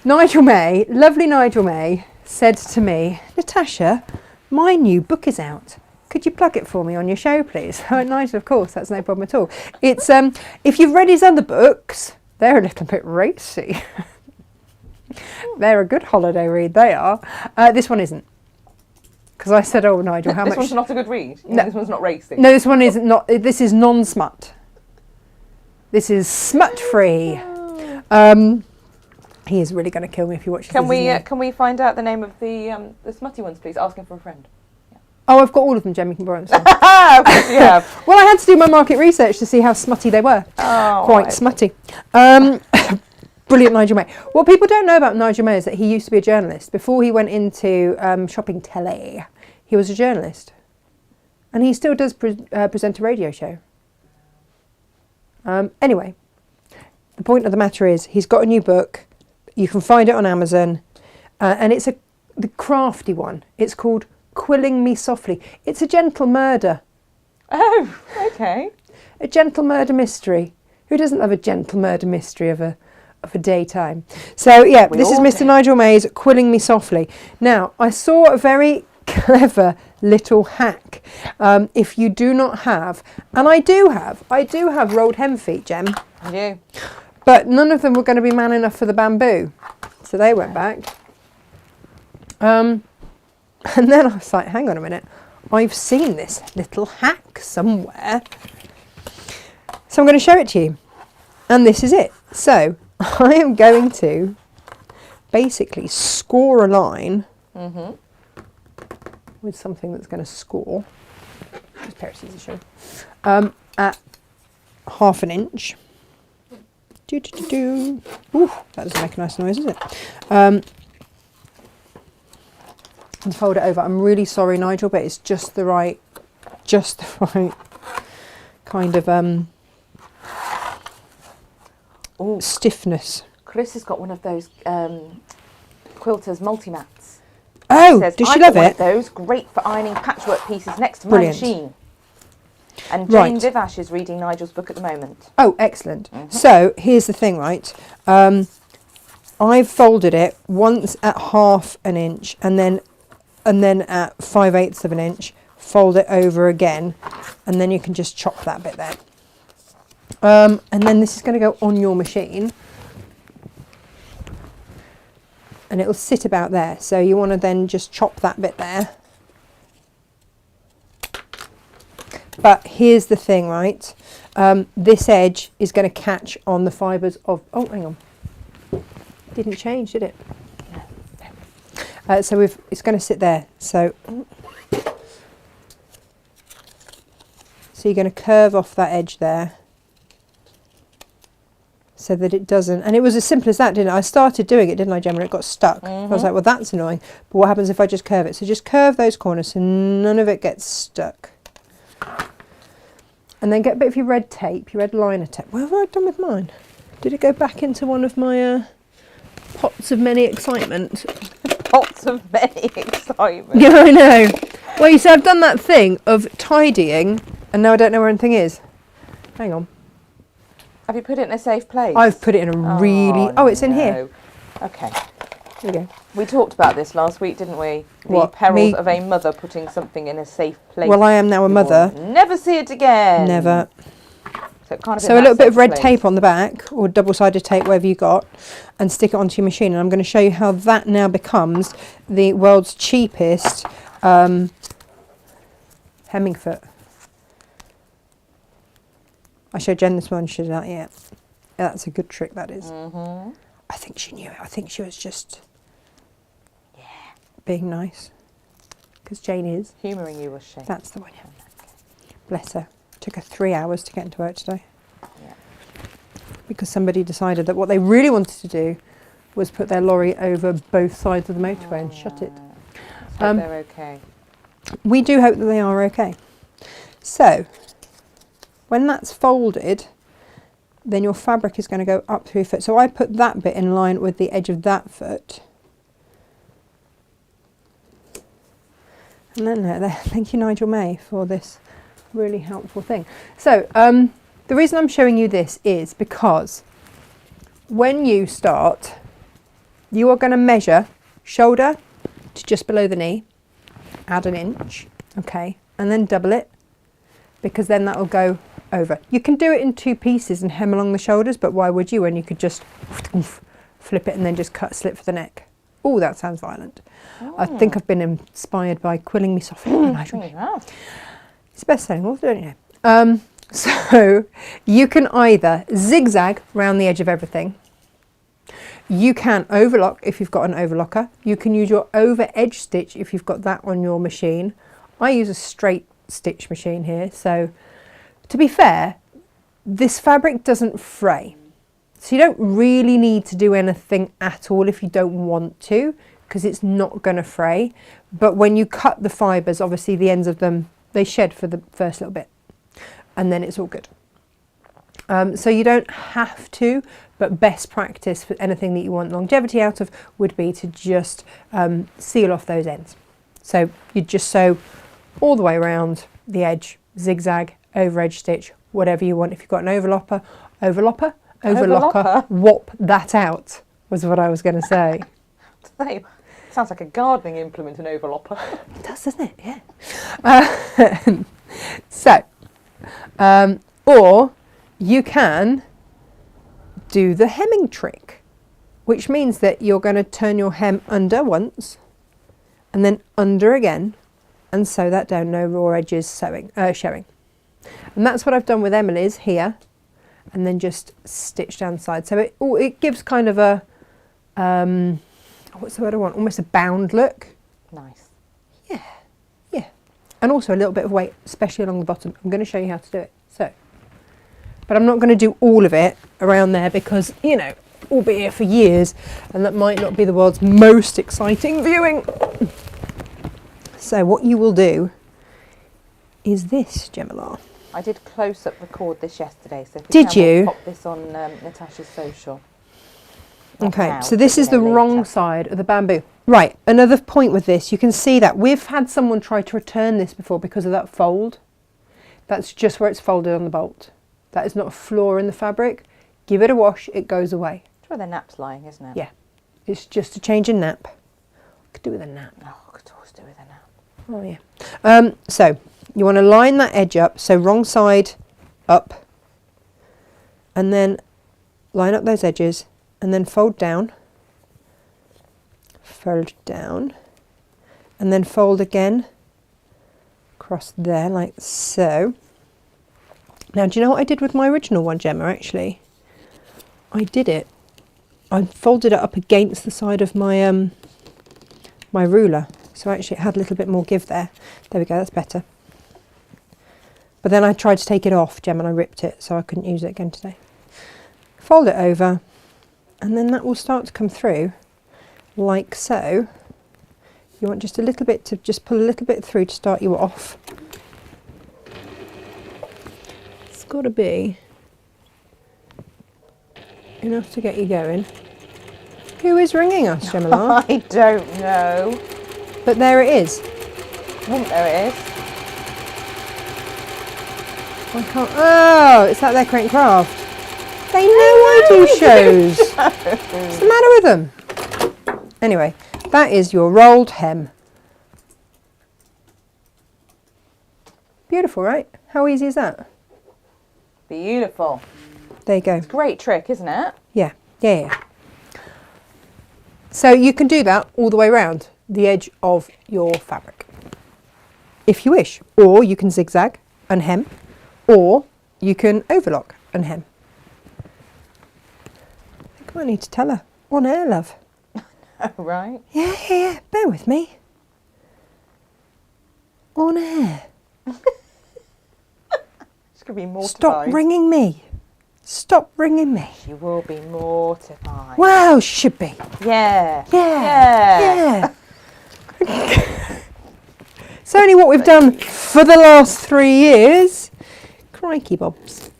Nigel May, lovely Nigel May, said to me, Natasha, my new book is out. Could you plug it for me on your show, please? Oh, Nigel, of course, that's no problem at all. It's, if you've read his other books, they're a little bit racy. They're a good holiday read, they are. This one isn't. because I said, oh, Nigel, how This much? one's not a good read. No. This one's not racing. No, this one is not. This is non-smut. This is smut-free. He is really going to kill me if he watches Can this, we isn't he? can we find out the name of the smutty ones, please? Asking for a friend. Oh, I've got all of them, Jem. You can borrow them. Of course you have. Well, I had to do my market research to see how smutty they were. Oh, Quite smutty. Brilliant Nigel May. What people don't know about Nigel May is that he used to be a journalist. Before he went into shopping telly, he was a journalist. And he still does present a radio show. Anyway, the point of the matter is he's got a new book. You can find it on Amazon. And it's the crafty one. It's called Quilling Me Softly. It's a gentle murder. Oh, okay. A gentle murder mystery. Who doesn't love a gentle murder mystery of a daytime? So yeah, this is Mr. Nigel May's Quilling Me Softly. Now, I saw a very clever little hack. If you do not have, and I do have rolled hem feet, Jem. I do. But none of them were going to be man enough for the bamboo. So they went back. And then I was like, hang on a minute, I've seen this little hack somewhere. So I'm going to show it to you. And this is it. So I am going to basically score a line with something that's going to score. Just a pair of scissors, show. At 1/2 inch. Ooh, that doesn't make a nice noise, does it? And fold it over. I'm really sorry, Nigel, but it's just the right kind of stiffness. Chris has got one of those quilters multi-mats. Oh, Says, does she I've love got one it? of those, great for ironing patchwork pieces next to Brilliant. my machine. And Jane Right. Vivash is reading Nigel's book at the moment. Oh, excellent. So here's the thing, right? I've folded it once at 1/2 inch and then at 5/8 of an inch, fold it over again, and then you can just chop that bit there. And then this is going to go on your machine, and it'll sit about there. So you want to then just chop that bit there. But here's the thing, right? This edge is going to catch on the fibres of... Oh, hang on. Didn't change, did it? So it's going to sit there. So you're going to curve off that edge there so that it doesn't... And it was as simple as that, didn't it? I started doing it, didn't I, Gemma? It got stuck. I was like, well, that's annoying. But what happens if I just curve it? So just curve those corners so none of it gets stuck. And then get a bit of your red tape, your red liner tape. What have I done with mine? Did it go back into one of my pots of many excitement? Pots of many excitement. Yeah, I know. Well, you see, I've done that thing of tidying, and now I don't know where anything is. Hang on. Have you put it in a safe place? I've put it in a really... Oh, it's in here. Okay. Here we go. We talked about this last week, didn't we? The What, perils me? of a mother putting something in a safe place. Well, I am now a You mother. will never see it again. Never. So, it can't have So been a little that bit of safe red place. tape on the back, or double-sided tape, whatever you got, and stick it onto your machine. And I'm going to show you how that now becomes the world's cheapest hemming foot. I showed Jen this one, she did that, yeah. That's a good trick, that is. I think she knew it. I think she was just being nice. Because Jane is. Humouring you, was she? That's the one, yeah. Bless her. Took her 3 hours to get into work today. Yeah. Because somebody decided that what they really wanted to do was put their lorry over both sides of the motorway and shut it. Let's hope they're okay. We do hope that they are okay. So, when that's folded, then your fabric is going to go up through your foot. So I put that bit in line with the edge of that foot. And then there. Thank you, Nigel May, for this really helpful thing. So, the reason I'm showing you this is because when you start, you are going to measure shoulder to just below the knee, add 1 inch, okay, and then double it, because then that will go over. You can do it in 2 pieces and hem along the shoulders, but why would you when you could just flip it and then just cut a slit for the neck? Oh, that sounds violent. I think I've been inspired by Quilling Me Softly by Nigel May. It's best-selling author, don't you know? So you can either zigzag round the edge of everything. You can overlock if you've got an overlocker. You can use your over edge stitch if you've got that on your machine. I use a straight stitch machine here. So to be fair, this fabric doesn't fray. So you don't really need to do anything at all if you don't want to, because it's not going to fray. But when you cut the fibres, obviously the ends of them, they shed for the first little bit, and then it's all good. So you don't have to, but best practice for anything that you want longevity out of would be to just seal off those ends. So you just sew all the way around the edge, zigzag, over edge stitch, whatever you want. If you've got an overlocker, whop that out was what I was going to say. Sounds like a gardening implement, an overlopper. It does, doesn't it? Yeah. Or you can do the hemming trick, which means that you're going to turn your hem under once and then under again and sew that down, no raw edges showing. And that's what I've done with Emily's here, and then just stitch down the side. So it gives kind of a, what's the word I want? Almost a bound look. Nice. Yeah, yeah. And also a little bit of weight, especially along the bottom. I'm going to show you how to do it. So, but I'm not going to do all of it around there because, you know, we'll be here for years and that might not be the world's most exciting viewing. So what you will do is this, Gemma. I did close-up record this yesterday, so if did you? We'll pop this on Natasha's social. Okay, so this is the wrong side of the bamboo. Right, another point with this, you can see that we've had someone try to return this before because of that fold. That's just where it's folded on the bolt. That is not a flaw in the fabric. Give it a wash, it goes away. It's where the nap's lying, isn't it? Yeah, it's just a change in nap. Could do with a nap. Oh, I could always do with a nap. Oh yeah. So you want to line that edge up, so wrong side up, and then line up those edges, and then fold down, and then fold again across there like so. Now, do you know what I did with my original one, Gemma, actually? I folded it up against the side of my my ruler, so actually it had a little bit more give there. There we go, that's better. But then I tried to take it off, Gemma, and I ripped it, so I couldn't use it again today. Fold it over, and then that will start to come through like so. You want just a little bit to just pull a little bit through to start you off. It's got to be enough to get you going. Who is ringing us, Gemma? I don't know. But there it is. Oh, there it is. I can't. Oh, it's that their Crate and Craft. They know I do shows. What's the matter with them? Anyway, that is your rolled hem. Beautiful, right? How easy is that? Beautiful. There you go. It's a great trick, isn't it? Yeah, yeah, yeah. So you can do that all the way around the edge of your fabric, if you wish. Or you can zigzag and hem, or you can overlock and hem. I think I need to tell her. On air, love. Oh, right. Yeah, yeah, yeah. Bear with me. On air. She's going to be mortified. Stop ringing me. Stop ringing me. She will be mortified. Well, she should be. Yeah. Yeah. Yeah. It's only what we've done for the last 3 years. Crikey bobs.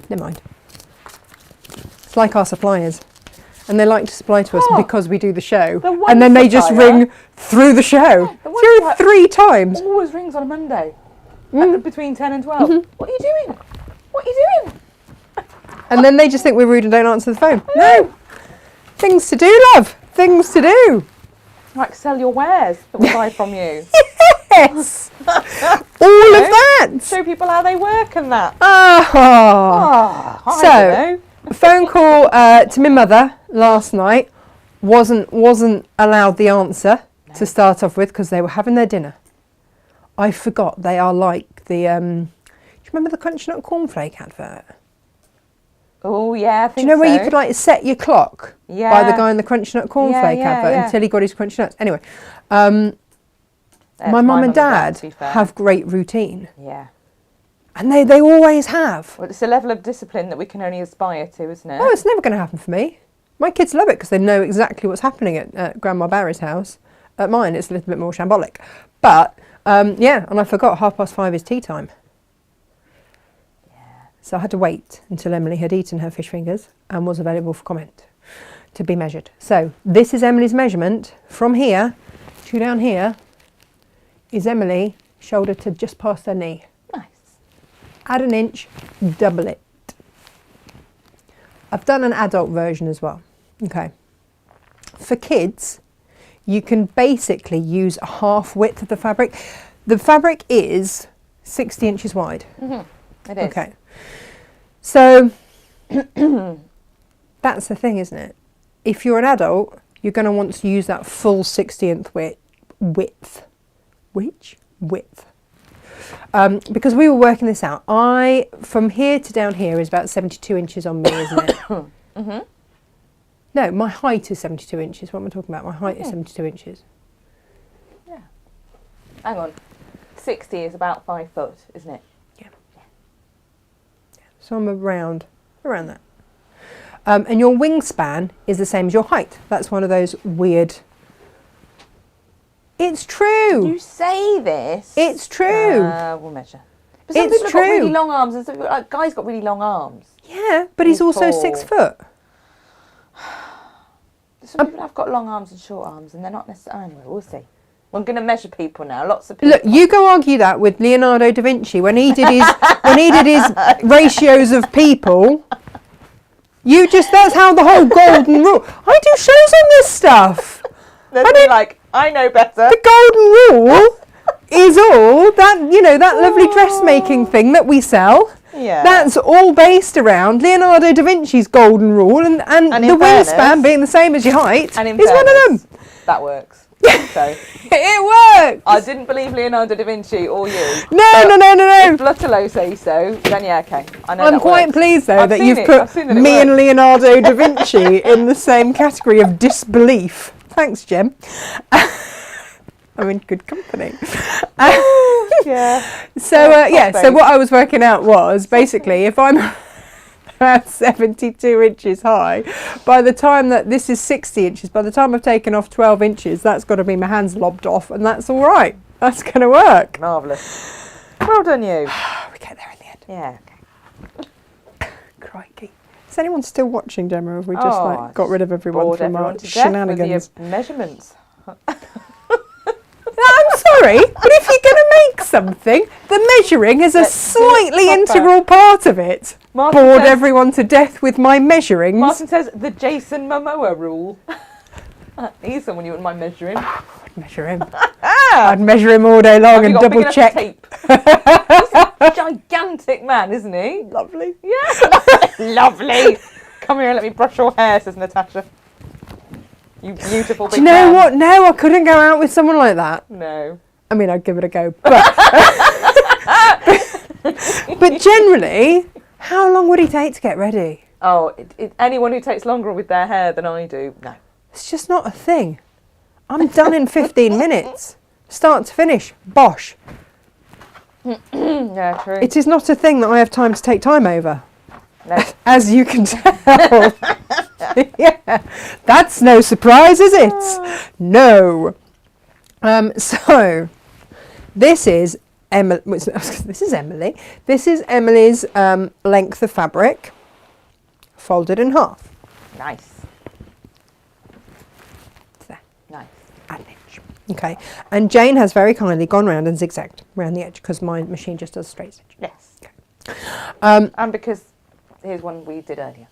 Never mind. It's like our suppliers. And they like to supply to us because we do the show. And then they just ring through the show. Yeah, 3 times. Always rings on a Monday. Between 10 and 12. Mm-hmm. What are you doing? What are you doing? And then they just think we're rude and don't answer the phone. No. Things to do, love. Things to do. Like sell your wares that we buy from you. Yes. All of that. Show people how they work and that. Oh. I So, don't know. a phone call to my mother last night. wasn't allowed the answer to start off with because they were having their dinner. I forgot they are like the. Do you remember the Crunchy Nut Cornflake advert? Oh yeah, I think Do you know where so. you could like set your clock by the guy in the Crunchy Nut Cornflake advert until he got his Crunchy Nuts? Anyway, my mum and dad have great routine. Yeah. And they always have. Well, it's a level of discipline that we can only aspire to, isn't it? Oh, it's never going to happen for me. My kids love it because they know exactly what's happening at Grandma Barry's house. At mine, it's a little bit more shambolic. But, yeah, and I forgot 5:30 is tea time. Yeah. So I had to wait until Emily had eaten her fish fingers and was available for comment to be measured. So this is Emily's measurement. From here to down here is Emily, shoulder to just past her knee. Nice. Add an inch, double it. I've done an adult version as well. Okay. For kids, you can basically use a half width of the fabric. The fabric is 60 inches wide. Mm-hmm. It is. Okay. So that's the thing, isn't it? If you're an adult, you're going to want to use that full 60th width. Which? Width. Because we were working this out. From here to down here is about 72 inches on me, isn't it? Mm-hmm. No, my height is 72 inches. What am I talking about? My height is 72 inches. Yeah. Hang on. 60 is about 5 foot, isn't it? Yeah. So I'm around that. And your wingspan is the same as your height. That's one of those weird... It's true. You say this. It's true. We'll measure. But some people have got really long arms, and some people, like, guys got really long arms. Yeah, but he's also 6 foot. Some people have got long arms and short arms, and they're not necessarily. Anyway, we'll see. We're going to memeasure people now. Lots of people. Look, you go argue that with Leonardo da Vinci when he did his ratios of people. That's how the whole golden rule. I do shows on this stuff. I know better. The golden rule is all that, that lovely dressmaking thing that we sell. Yeah. That's all based around Leonardo da Vinci's golden rule and the wingspan being the same as your height and is one of them. That works. So it works. I didn't believe Leonardo da Vinci or you. No. If Blutterlow say so, then yeah, okay. I know. I'm quite pleased though that you've put me and Leonardo da Vinci in the same category of disbelief. Thanks, Jem. I'm in good company. Yeah. So what I was working out was basically if I'm about 72 inches high, by the time that this is 60 inches, by the time I've taken off 12 inches, that's got to be my hands lobbed off, and that's all right. That's going to work. Marvellous. Well done, you. We get there in the end. Yeah. Okay. Crikey. Is anyone still watching, Gemma? Or have we just got rid of everyone from our shenanigans? With your measurements. I'm sorry, but if you're going to make something, the measuring is a slightly integral part of it. Martin Bored says, everyone to death with my measurings. Martin says the Jason Momoa rule. He's someone you wouldn't mind measuring. I'd measure him. I'd measure him all day long and double check. Tape? He's a gigantic man, isn't he? Lovely. Yeah. Lovely. Come here and let me brush your hair, says Natasha. You beautiful big man. Do you know what? No, I couldn't go out with someone like that. No. I mean, I'd give it a go. But generally, how long would he take to get ready? Oh, anyone who takes longer with their hair than I do, no. It's just not a thing. I'm done in 15 minutes. Start to finish. Bosh. Yeah, true. It is not a thing that I have time to take time over. No. As you can tell. Yeah. That's no surprise, is it? No. So, this is Emily. This is Emily. This is Emily's length of fabric, folded in half. Nice. There. Nice. At an inch. Okay. And Jane has very kindly gone round and zigzagged around the edge because my machine just does straight edge. Yes. Okay. And because here's one we did earlier.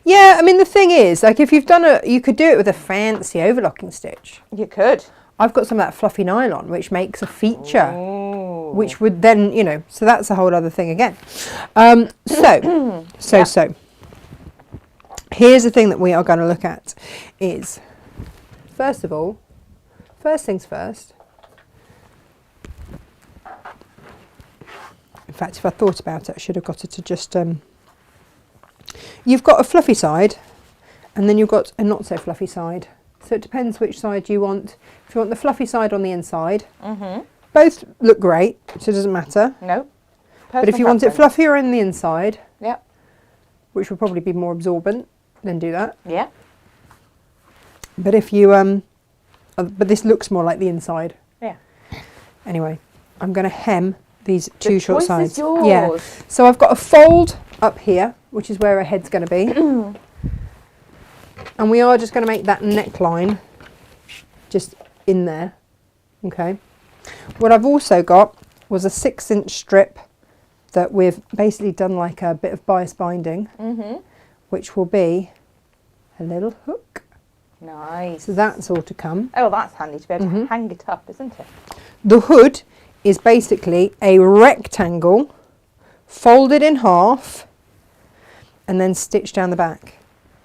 Yeah, I mean the thing is, like if you've done you could do it with a fancy overlocking stitch. You could. I've got some of that fluffy nylon, which makes a feature, Ooh. which would then, so that's a whole other thing again. So. Here's the thing that we are going to look at is, first of all, first things first. In fact, if I thought about it, I should have got it to just... You've got a fluffy side, and then you've got a not so fluffy side. So it depends which side you want. If you want the fluffy side on the inside, both look great, so it doesn't matter. No. But if you want it fluffier on the inside, yep, which will probably be more absorbent, then do that. Yeah. But if you, but this looks more like the inside. Yeah. Anyway, I'm going to hem these two short sides. Is yours. Yeah. So I've got a fold up here, which is where her head's going to be. And we are just going to make that neckline just in there. Okay. What I've also got was a 6-inch strip that we've basically done like a bit of bias binding, which will be a little hook. Nice. So that's all to come. Oh, that's handy to be able to hang it up, isn't it? The hood is basically a rectangle folded in half and then stitched down the back.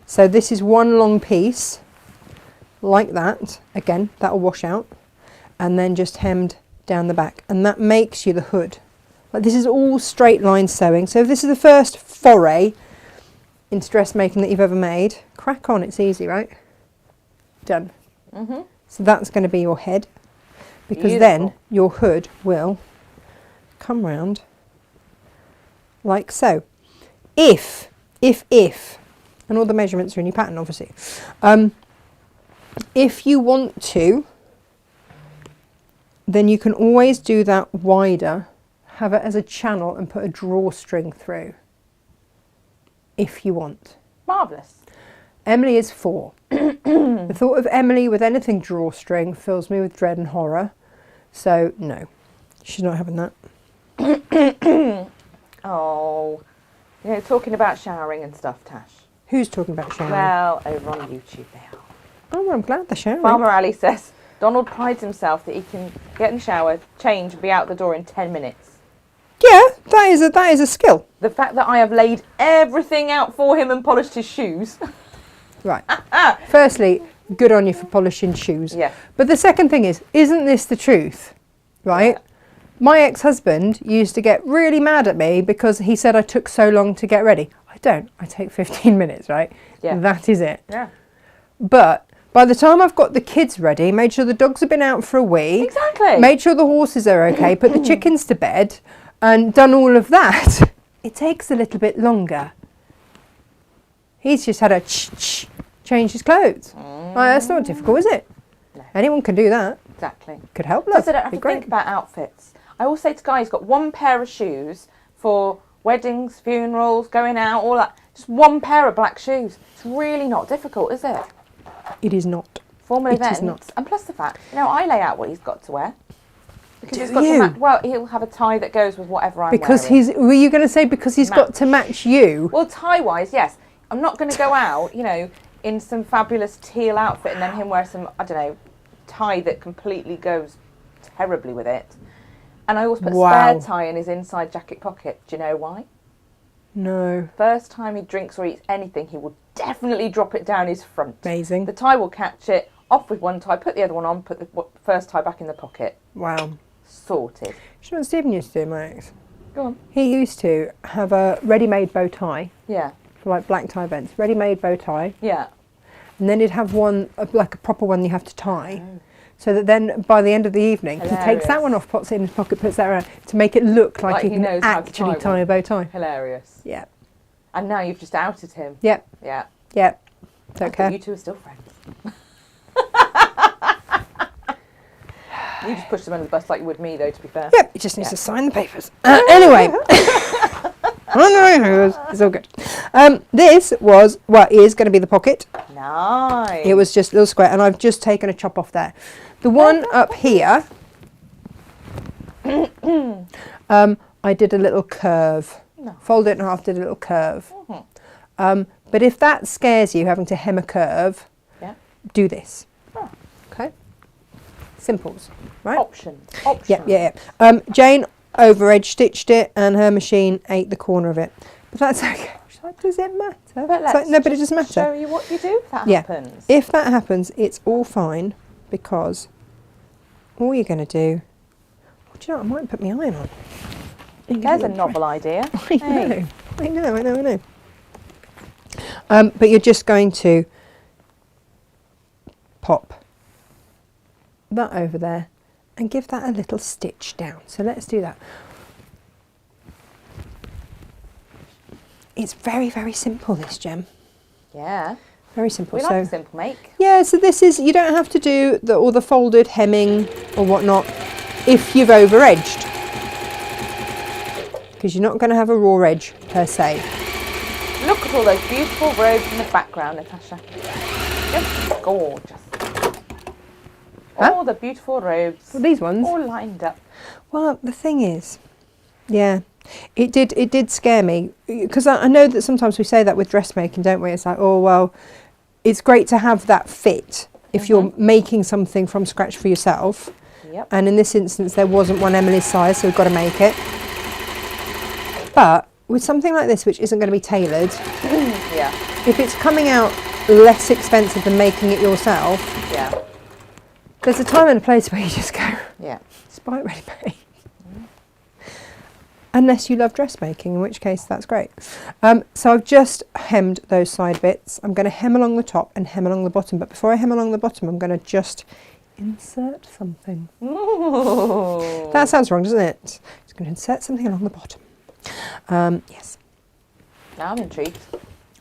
So this is one long piece like that. Again, that will wash out, and then just hemmed down the back, and that makes you the hood. Like, this is all straight line sewing. So if this is the first foray into dressmaking that you've ever made, crack on, it's easy, right? Done. So that's going to be your head, because then your hood will come round like so. If, and all the measurements are in your pattern, obviously. If you want to, then you can always do that wider, have it as a channel and put a drawstring through, if you want. Marvellous. Emily is 4. The thought of Emily with anything drawstring fills me with dread and horror. So, no, she's not having that. Oh, you know, talking about showering and stuff, Tash. Who's talking about showering? Well, over on YouTube they are. Oh, well, I'm glad they're showering. Farmer Ali says, Donald prides himself that he can get in the shower, change and be out the door in 10 minutes. Yeah, that is a skill. The fact that I have laid everything out for him and polished his shoes. Right. Firstly, good on you for polishing shoes. Yeah. But the second thing is, isn't this the truth? Right? Yeah. My ex-husband used to get really mad at me because he said I took so long to get ready. I don't. I take 15 minutes, right? Yeah. That is it. Yeah. But by the time I've got the kids ready, made sure the dogs have been out for a wee. Exactly. Made sure the horses are okay, put the chickens to bed, and done all of that, it takes a little bit longer. He's just had to change his clothes. That's not difficult, is it? No. Anyone can do that. Exactly. Could help, love. Plus, I don't have to think about outfits. I always say to guys, got one pair of shoes for weddings, funerals, going out, all that. Just one pair of black shoes. It's really not difficult, is it? It is not. Formal events. It is not. And plus the fact, you know, I lay out what he's got to wear. Because Do he's got you? to match. Well, he'll have a tie that goes with whatever I'm Because wearing. were you going to say because he's got to match you? Well, tie-wise, yes. I'm not going to go out, you know, in some fabulous teal outfit and then him wear some, I don't know, tie that completely goes terribly with it. And I always put a spare tie in his inside jacket pocket. Do you know why? No. First time he drinks or eats anything, he will definitely drop it down his front. Amazing. The tie will catch it, off with one tie, put the other one on, put the first tie back in the pocket. Wow. Sorted. Do you know what Stephen used to do, my ex? Go on. He used to have a ready-made bow tie. Yeah. For like black tie events. Ready-made bow tie. Yeah. And then he'd have one, like a proper one you have to tie. Oh. So that then by the end of the evening, he takes that one off, puts it in his pocket, puts that around to make it look like he can actually tie a bow tie. Hilarious. Yeah. And now you've just outed him. Yep. Yeah. Yep. Don't care. You two are still friends. You just push them under the bus like you would me, though, to be fair. Yep, he just needs to sign the papers. Anyway. It's all good. This was, is going to be the pocket. Nice. It was just a little square, and I've just taken a chop off there. The one up here, I did a little curve. No. Folded it in half, did a little curve. But if that scares you, having to hem a curve, do this. Oh. Okay? Simples, right? Options. Yeah. Jane over edge stitched it, and her machine ate the corner of it. But that's okay. She's like, Does it matter? But It's let's no, but it doesn't matter. show you what you do if that Yeah. happens. If that happens, it's all fine because all you're going to do... Oh, do you know what? I might put my iron on. There's a novel idea. I know. But you're just going to pop that over there and give that a little stitch down. So let's do that. It's very, very simple, this, Gem. Yeah. Very simple. We like a simple make. Yeah, so this is, you don't have to do all the folded hemming or whatnot if you've over edged, because you're not going to have a raw edge per se. Look at all those beautiful robes in the background, Natasha. Just gorgeous. Huh? All the beautiful robes. Well, these ones. All lined up. Well, the thing is, yeah, it did scare me, because I know that sometimes we say that with dressmaking, don't we? It's like, oh, well, it's great to have that fit if you're making something from scratch for yourself. Yep. And in this instance, there wasn't one Emily's size, so we've got to make it. But with something like this, which isn't going to be tailored, Yeah. if it's coming out less expensive than making it yourself, Yeah. there's a time and a place where you just go, Yeah. just buy it ready made. Unless you love dressmaking, in which case that's great. So I've just hemmed those side bits. I'm going to hem along the top and hem along the bottom. But before I hem along the bottom, I'm going to just insert something. Ooh. That sounds wrong, doesn't it? Just going to insert something along the bottom. Yes. Now I'm intrigued.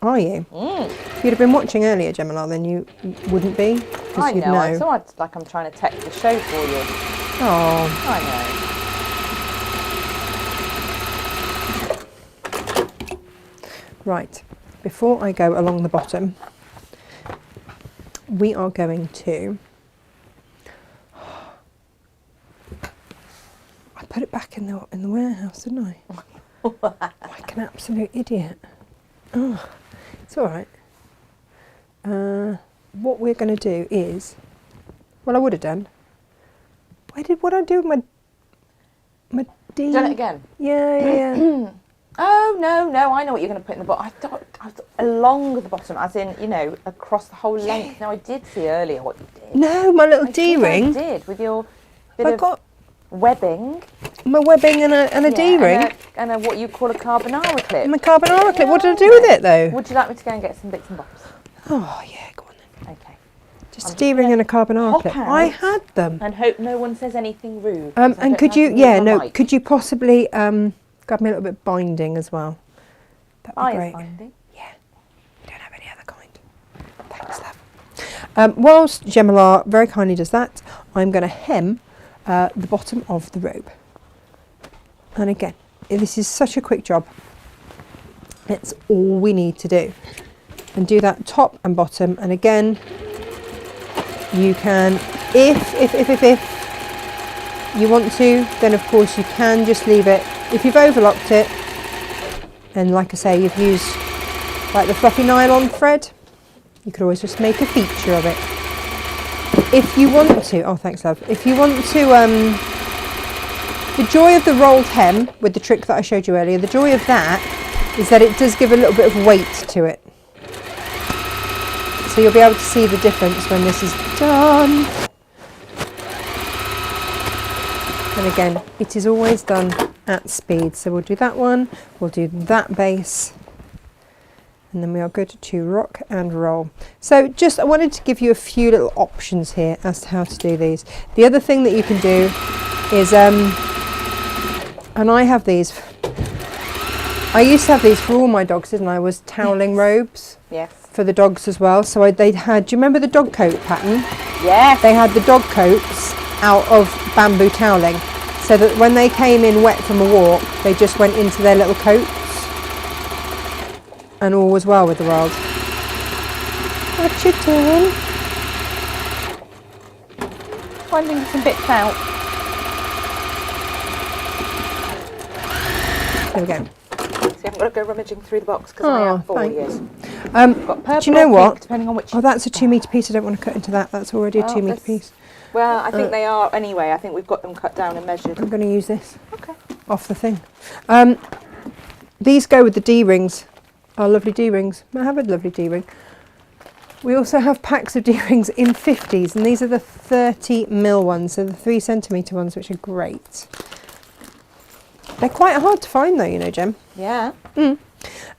Are you? If you'd have been watching earlier, Gemma, then you wouldn't be. 'Cause I you'd know. It's almost like I'm trying to tech the show for you. Oh. I know. Right. Before I go along the bottom, we are going to... I put it back in the warehouse, didn't I? Like an absolute idiot. Oh, it's all right. What we're going to do is... Well, I would have done. What I do with my D? Done it again. Yeah. Oh, no, I know what you're going to put in the bottom. I thought along the bottom, as in, you know, across the whole length. No, I did see earlier what you did. No, my little D-ring. I did, with your bit I of got webbing. my webbing and a D-ring. And a what you call a carbonara clip. My carbonara clip. What did I do with it, though? Would you like me to go and get some bits and bobs? Oh, yeah, go on then. Okay. Just a D-ring and a carbonara clip. I had them. And hope no one says anything rude. And could you, could you possibly grab me a little bit of binding as well? That'd be great. Binding? Yeah. We don't have any other kind. Thanks, love. Whilst Gemma very kindly does that, I'm going to hem the bottom of the robe. And again, this is such a quick job. It's all we need to do. And do that top and bottom. And again, you can, if you want to, then of course you can just leave it. If you've overlocked it, and like I say, you've used like the fluffy nylon thread, you could always just make a feature of it. If you want to, oh thanks love, if you want to, the joy of the rolled hem with the trick that I showed you earlier, the joy of that is that it does give a little bit of weight to it. So you'll be able to see the difference when this is done. And again, it is always done at speed. So we'll do that one, we'll do that base, and then we are good to rock and roll. So I wanted to give you a few little options here as to how to do these. The other thing that you can do is, and I have these, I used to have these for all my dogs, didn't I? Was toweling robes. Yes. For the dogs as well. So they had, do you remember the dog coat pattern? Yes. They had the dog coats out of bamboo toweling, so that when they came in wet from a walk, they just went into their little coats and all was well with the world. What you doing? Finding some bits out. There we go. So you haven't got to go rummaging through the box because I have for you. Do you know what? Pink, depending on which. Oh, that's a 2 metre piece. I don't want to cut into that. That's already a 2 metre piece. Well, I think they are anyway. I think we've got them cut down and measured. I'm going to use this. Okay. Off the thing. These go with the D-rings our lovely D-rings. I have a lovely D-ring. We also have packs of D-rings in 50s, and these are the 30mm ones, so the 3cm ones, which are great. They're quite hard to find though, you know, Jem. Yeah. And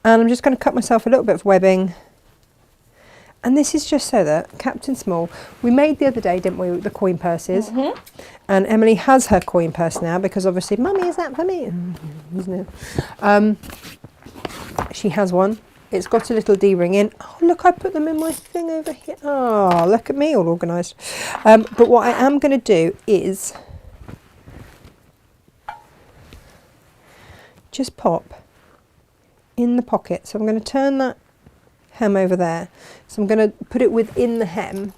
I'm just going to cut myself a little bit of webbing. And this is just so that Captain Small, we made the other day, didn't we, the coin purses. And Emily has her coin purse now because obviously, Mummy, is that for me? Isn't it? She has one. It's got a little D-ring in. Oh, look, I put them in my thing over here. Oh, look at me, all organised. But what I am going to do is just pop in the pocket. So I'm going to turn that hem over there. So I'm going to put it within the hem.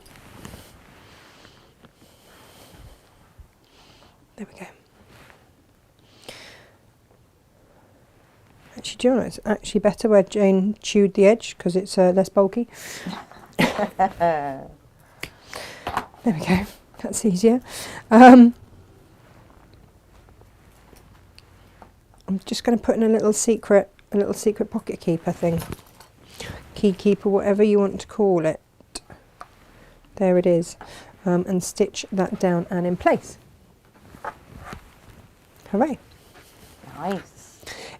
There we go. Actually, do you know, it's actually better where Jane chewed the edge because it's less bulky. There we go. That's easier. I'm just going to put in a little secret pocket keeper thing. Key keeper, whatever you want to call it. There it is. And stitch that down and in place. Hooray. Nice.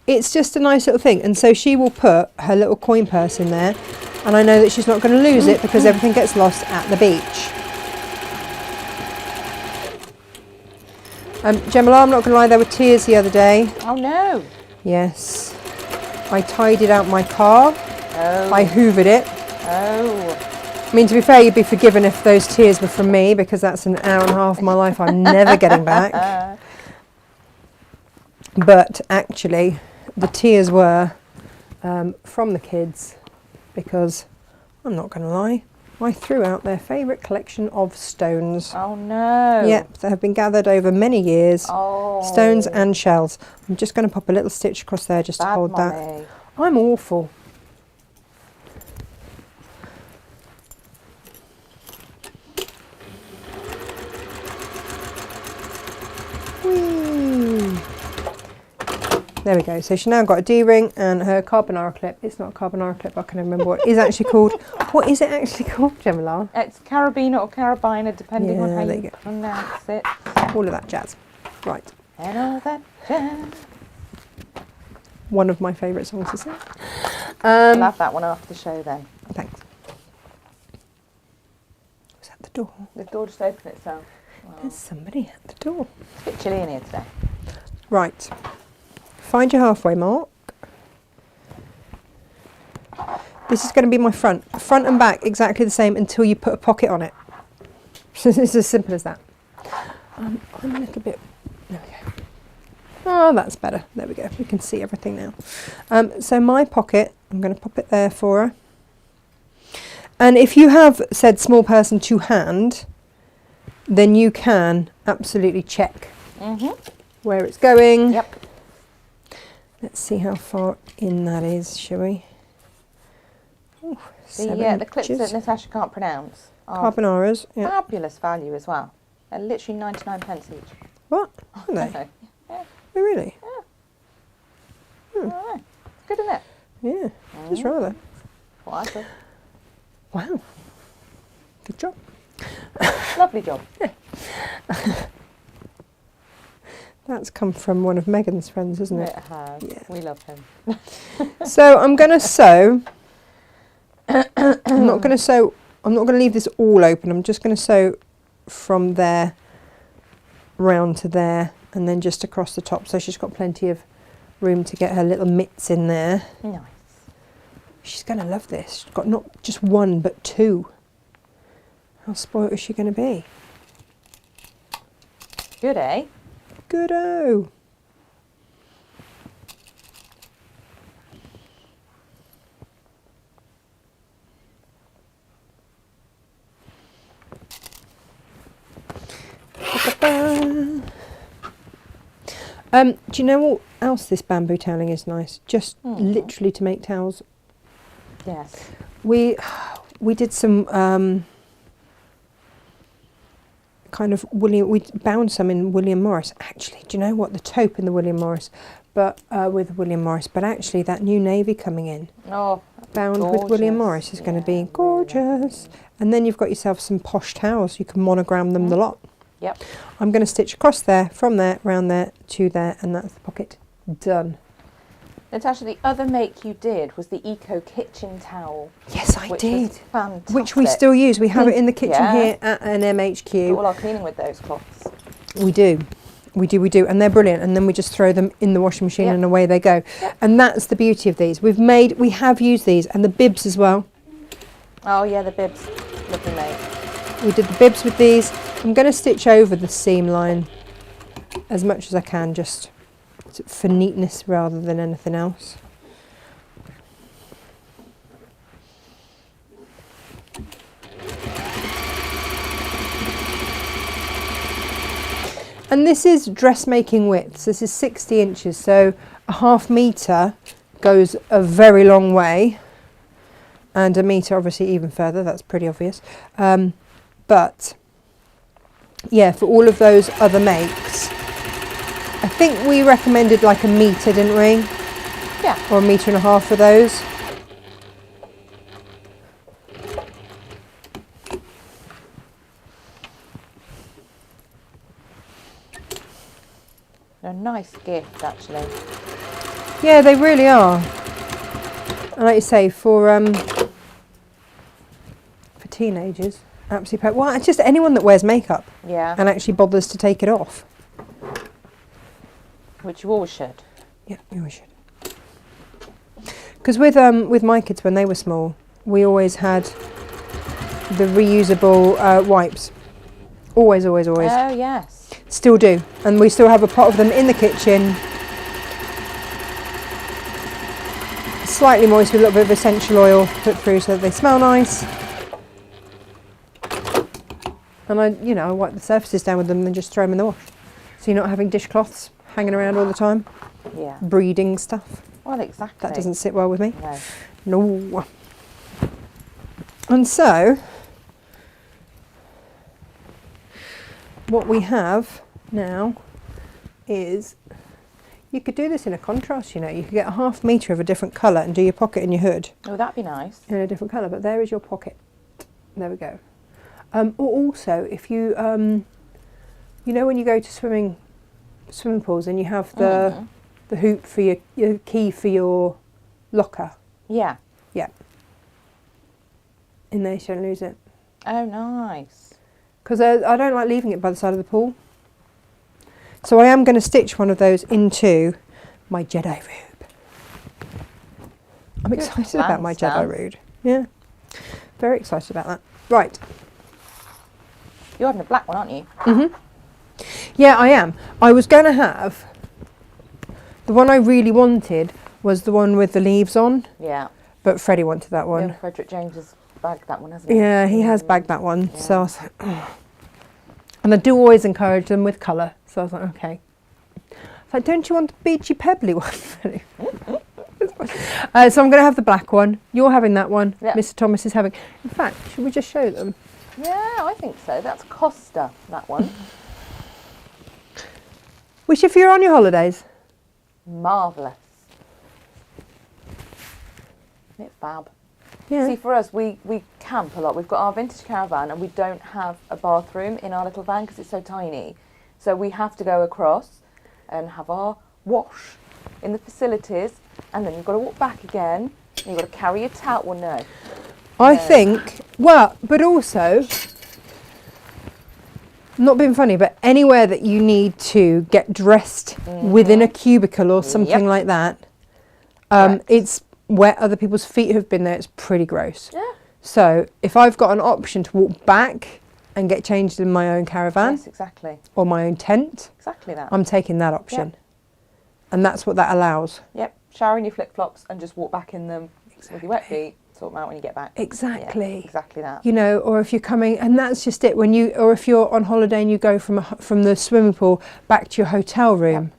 It's just a nice little thing. And so she will put her little coin purse in there. And I know that she's not going to lose it because everything gets lost at the beach. Gemma, I'm not going to lie, there were tears the other day. Oh no. Yes. I tidied out my car. Oh. I hoovered it. Oh. I mean, to be fair, you'd be forgiven if those tears were from me because that's an hour and a half of my life I'm never getting back. But actually, the tears were from the kids because, I'm not going to lie, I threw out their favourite collection of stones. Oh no. Yep, they have been gathered over many years. Oh. Stones and shells. I'm just going to pop a little stitch across there just to hold Mommy. that. I'm awful. Whee. There we go. So she's now got a D-ring and her carbonara clip. It's not a carbonara clip, I can't remember what it is actually called. What is it actually called, Gemma? It's carabiner or carabiner, depending on how you go. pronounce it. All of that jazz. Right. And all that jazz. One of my favourite songs to sing. I'll have that one after the show then. Thanks. Was that the door? The door just opened itself. Wow. There's somebody at the door. It's a bit chilly in here today. Right. Find your halfway mark. This is going to be my front. Front and back exactly the same until you put a pocket on it. So it's as simple as that. I'm a little bit... There we go. Oh, that's better. There we go. We can see everything now. So my pocket, I'm going to pop it there for her. And if you have said small person to hand, then you can absolutely check where it's going. Yep. Let's see how far in that is, shall we? Ooh, The clips that Natasha can't pronounce are Carbonaras, yeah. fabulous value as well. They're literally 99p each. What? Are they? Yeah. Oh, really? Alright. Good, isn't it? Yeah, just rather. What I said. Wow. Good job. Lovely job. That's come from one of Megan's friends, isn't it? It has. Yeah. We love him. So I'm going to sew. I'm not going to leave this all open. I'm just going to sew from there round to there and then just across the top. So she's got plenty of room to get her little mitts in there. Nice. She's going to love this. She's got not just one, but two. How spoilt is she going to be? Good, eh? Good-o. Do you know what else this bamboo toweling is nice? Just literally to make towels. Yes. We did some kind of William, we bound some in William Morris. Actually, do you know what? The taupe in the William Morris, but with William Morris, but actually that new navy coming in, bound with William Morris is going to be gorgeous. Really. And then you've got yourself some posh towels. You can monogram them the lot. Yep. I'm going to stitch across there, from there, round there, to there, and that's the pocket done. Natasha, the other make you did was the Eco Kitchen Towel. Yes, I did. Was fantastic. Which we still use. We have it in the kitchen here at an MHQ. Do all our cleaning with those cloths. We do. We do. And they're brilliant. And then we just throw them in the washing machine and away they go. Yep. And that's the beauty of these. We have used these, and the bibs as well. Oh yeah, the bibs. Lovely made. We did the bibs with these. I'm going to stitch over the seam line as much as I can, just for neatness rather than anything else. And this is dressmaking widths. This is 60 inches, so a ½ metre goes a very long way, and a metre obviously even further. That's pretty obvious. But yeah, for all of those other makes, I think we recommended like a metre, didn't we? Yeah. Or 1.5 metres for those. They're a nice gift, actually. Yeah, they really are. And like you say, for teenagers, absolutely perfect. Well, it's just anyone that wears makeup and actually bothers to take it off. Which you always should. Yeah, you always should. Because with my kids, when they were small, we always had the reusable wipes. Always. Oh, yes. Still do. And we still have a pot of them in the kitchen. Slightly moist with a little bit of essential oil put through so that they smell nice. And I wipe the surfaces down with them and just throw them in the wash. So you're not having dishcloths hanging around all the time. Yeah. Breeding stuff. Well, exactly. That doesn't sit well with me. No. And so, what we have now is, you could do this in a contrast, you could get a ½ metre of a different colour and do your pocket and your hood. Oh, that'd be nice. In a different colour, but there is your pocket. There we go. Or also, if you, when you go to swimming pools and you have the hoop for your key for your locker. Yeah. Yeah. In there, so you don't lose it. Oh, nice. Because I don't like leaving it by the side of the pool. So I am going to stitch one of those into my Jedi robe. I'm excited about my Jedi robe. Yeah. Very excited about that. Right. You're having a black one, aren't you? Mm-hmm. Yeah, I am. I was going to have, the one I really wanted was the one with the leaves on. Yeah. But Freddie wanted that one. Yeah, Frederick James has bagged that one, hasn't he? Yeah, he has bagged that one. Yeah. So I was like, oh. And I do always encourage them with colour. So I was like, okay. It's like, don't you want the beachy pebbly one? So I'm going to have the black one. You're having that one. Yep. Mr. Thomas is having. In fact, should we just show them? Yeah, I think so. That's Costa, that one. Which, if you're on your holidays? Marvellous. Isn't it fab? Yeah. See, for us, we camp a lot. We've got our vintage caravan and we don't have a bathroom in our little van because it's so tiny. So we have to go across and have our wash in the facilities, and then you've got to walk back again and you've got to carry your towel. Well, no. I think, well, but also, not being funny, but anywhere that you need to get dressed within a cubicle or something like that, it's where other people's feet have been there, it's pretty gross. Yeah. So if I've got an option to walk back and get changed in my own caravan, yes, exactly, or my own tent, exactly that, I'm taking that option. And that's what that allows. Yep, shower in your flip-flops and just walk back in them with your wet feet. Sort them out when you get back. Exactly. Yeah, exactly that. Or if you're coming, and that's just it. Or if you're on holiday and you go from the swimming pool back to your hotel room,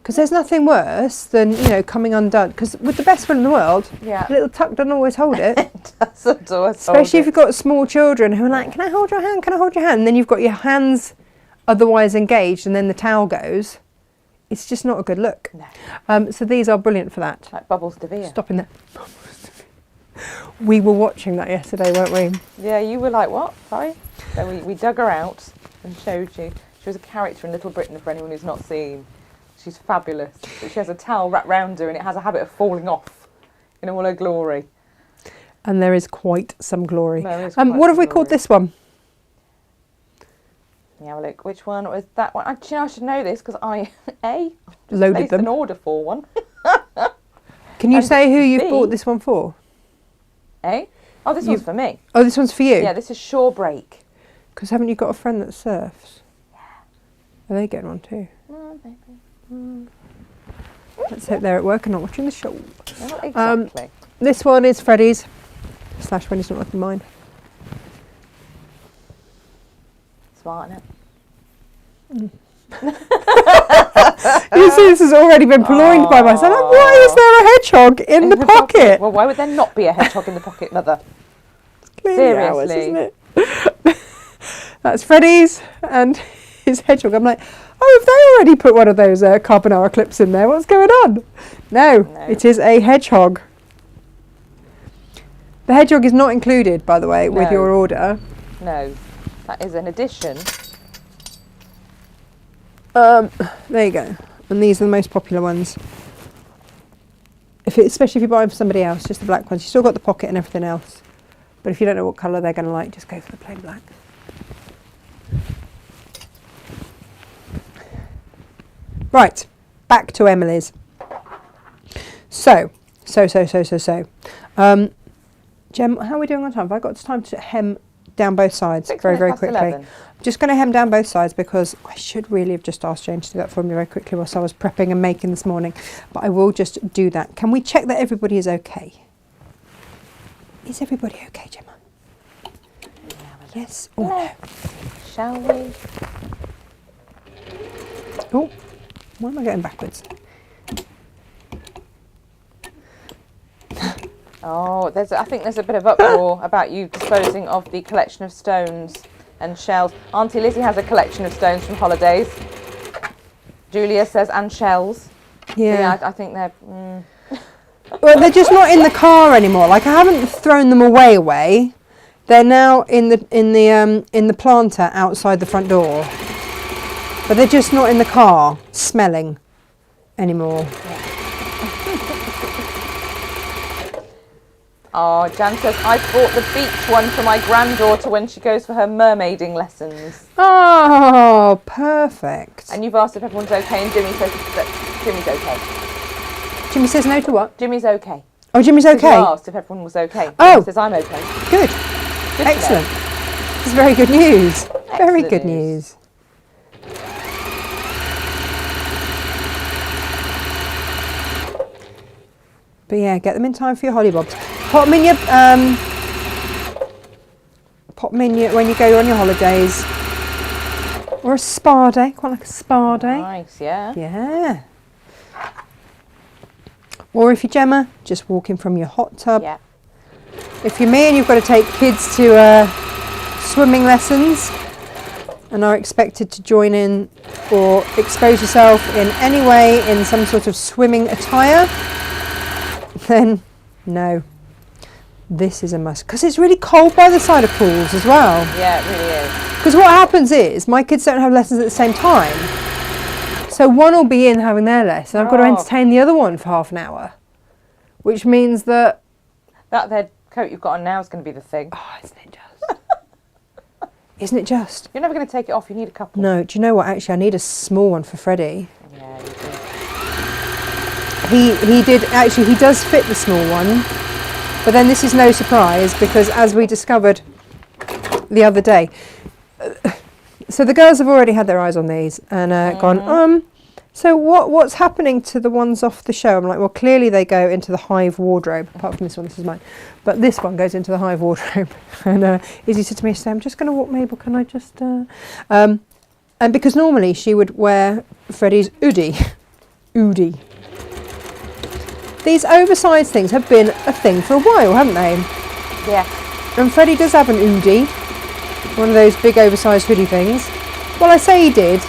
Because there's nothing worse than, you know, coming undone. Because with the best one in the world, Yeah. a little tuck doesn't always hold it. It doesn't always Especially if you've got small children who are like, can I hold your hand? Can I hold your hand? And then you've got your hands otherwise engaged and then the towel goes. It's just not a good look. No. So these are brilliant for that. Like Bubbles de Vere. Stopping that. We were watching that yesterday, weren't we? Yeah, you were like, what? Sorry? So we dug her out and showed you. She was a character in Little Britain for anyone who's not seen. She's fabulous. But she has a towel wrapped round her and it has a habit of falling off in all her glory. And there is quite some glory. There is quite What have some we called glory. this one? Yeah, well, look, which one was that one? Actually, I should know this because I Loaded placed them. an order for one. Can you And say who you've B- bought this one for? Oh, this one's for me. Oh, this one's for you? Yeah, this is Shore Break. Because haven't you got a friend that surfs? Yeah. Are they getting one too? Maybe. Let's hope they're at work and not watching the show. Not exactly. This one is Freddie's. / when he's not looking mine. Smart, isn't it? You see, this has already been purloined by myself. Like, why is there a hedgehog in the pocket? Well, why would there not be a hedgehog in the pocket, Mother? Clearly ours, Seriously. isn't it? That's Freddie's and his hedgehog. I'm like, oh, have they already put one of those carbonara clips in there? What's going on? No, it is a hedgehog. The hedgehog is not included, by the way, with No. your order. No, that is an addition. There you go. And these are the most popular ones. Especially if you're buying for somebody else, just the black ones. You've still got the pocket and everything else. But if you don't know what colour they're going to like, just go for the plain black. Right, back to Emily's. So. Jem, how are we doing on time? Have I got time to hem down both sides 6 very, very minutes past quickly? 11. I'm just going to hem down both sides because I should really have just asked Jane to do that for me very quickly whilst I was prepping and making this morning. But I will just do that. Can we check that everybody is okay? Is everybody okay, Gemma? Yes or no? Shall we? Oh, why am I going backwards? Oh, I think there's a bit of uproar about you disposing of the collection of stones and shells. Auntie Lizzie has a collection of stones from holidays. Julia says, and shells. Yeah. I think they're... Well, they're just not in the car anymore. Like, I haven't thrown them away. They're now in the planter outside the front door. But they're just not in the car smelling anymore. Oh, Jan says, I bought the beach one for my granddaughter when she goes for her mermaiding lessons. Oh, perfect. And you've asked if everyone's okay, and Jimmy says that Jimmy's okay. Jimmy says no to what? Jimmy's okay. Oh, Jimmy's Because you okay. asked if everyone was okay. Oh. Jimmy says I'm okay. Good. Good to Excellent. know. This is very good news. Very Excellent good news. news. But yeah, get them in time for your hollybobs. Pop them in your when you go on your holidays. Or a spa day, quite like a spa day. Nice, yeah. Yeah. Or if you're Gemma, just walking from your hot tub. Yeah. If you're me and you've got to take kids to swimming lessons and are expected to join in or expose yourself in any way in some sort of swimming attire, then no, this is a must. Because it's really cold by the side of pools as well. Yeah, it really is. Because what happens is my kids don't have lessons at the same time. So one will be in having their lesson. I've got to entertain the other one for half an hour. Which means that... That their coat you've got on now is going to be the thing. Oh, isn't it just? Isn't it just? You're never going to take it off. You need a couple. No, do you know what? Actually, I need a small one for Freddie. Yeah, you do. He did, actually, he does fit the small one. But then this is no surprise because as we discovered the other day, so the girls have already had their eyes on these and gone, so what's happening to the ones off the show? I'm like, well, clearly they go into the Hive wardrobe, apart from this one, this is mine. But this one goes into the Hive wardrobe. And Izzy said to me yesterday, I'm just going to walk, Mabel, can I just... and because normally she would wear Freddie's hoodie Oodie. These oversized things have been a thing for a while, haven't they? Yeah. And Freddie does have an Oodie, one of those big oversized hoodie things. Well, I say he did.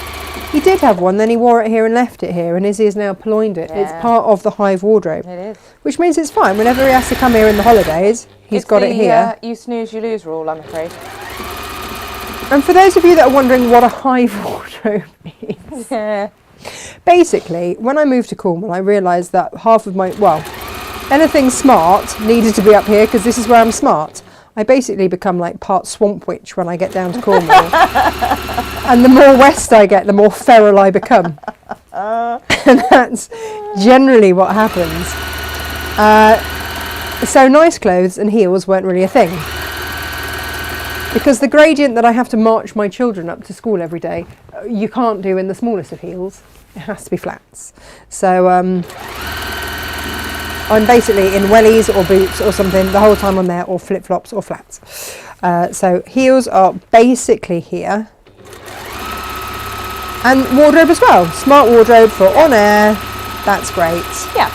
He did have one, then he wore it here and left it here, and Izzy has now purloined it. Yeah. It's part of the Hive wardrobe. It is. Which means it's fine. Whenever he has to come here in the holidays, he's got it here. You snooze, you lose rule, I'm afraid. And for those of you that are wondering what a Hive wardrobe is, Yeah. basically, when I moved to Cornwall, I realised that half of my, well, anything smart needed to be up here because this is where I'm smart. I basically become like part swamp witch when I get down to Cornwall. And the more west I get, the more feral I become. And that's generally what happens. So nice clothes and heels weren't really a thing. Because the gradient that I have to march my children up to school every day, you can't do in the smallest of heels. It has to be flats. So I'm basically in wellies or boots or something the whole time I'm there, or flip-flops or flats. So heels are basically here. And wardrobe as well. Smart wardrobe for on air. That's great. Yeah.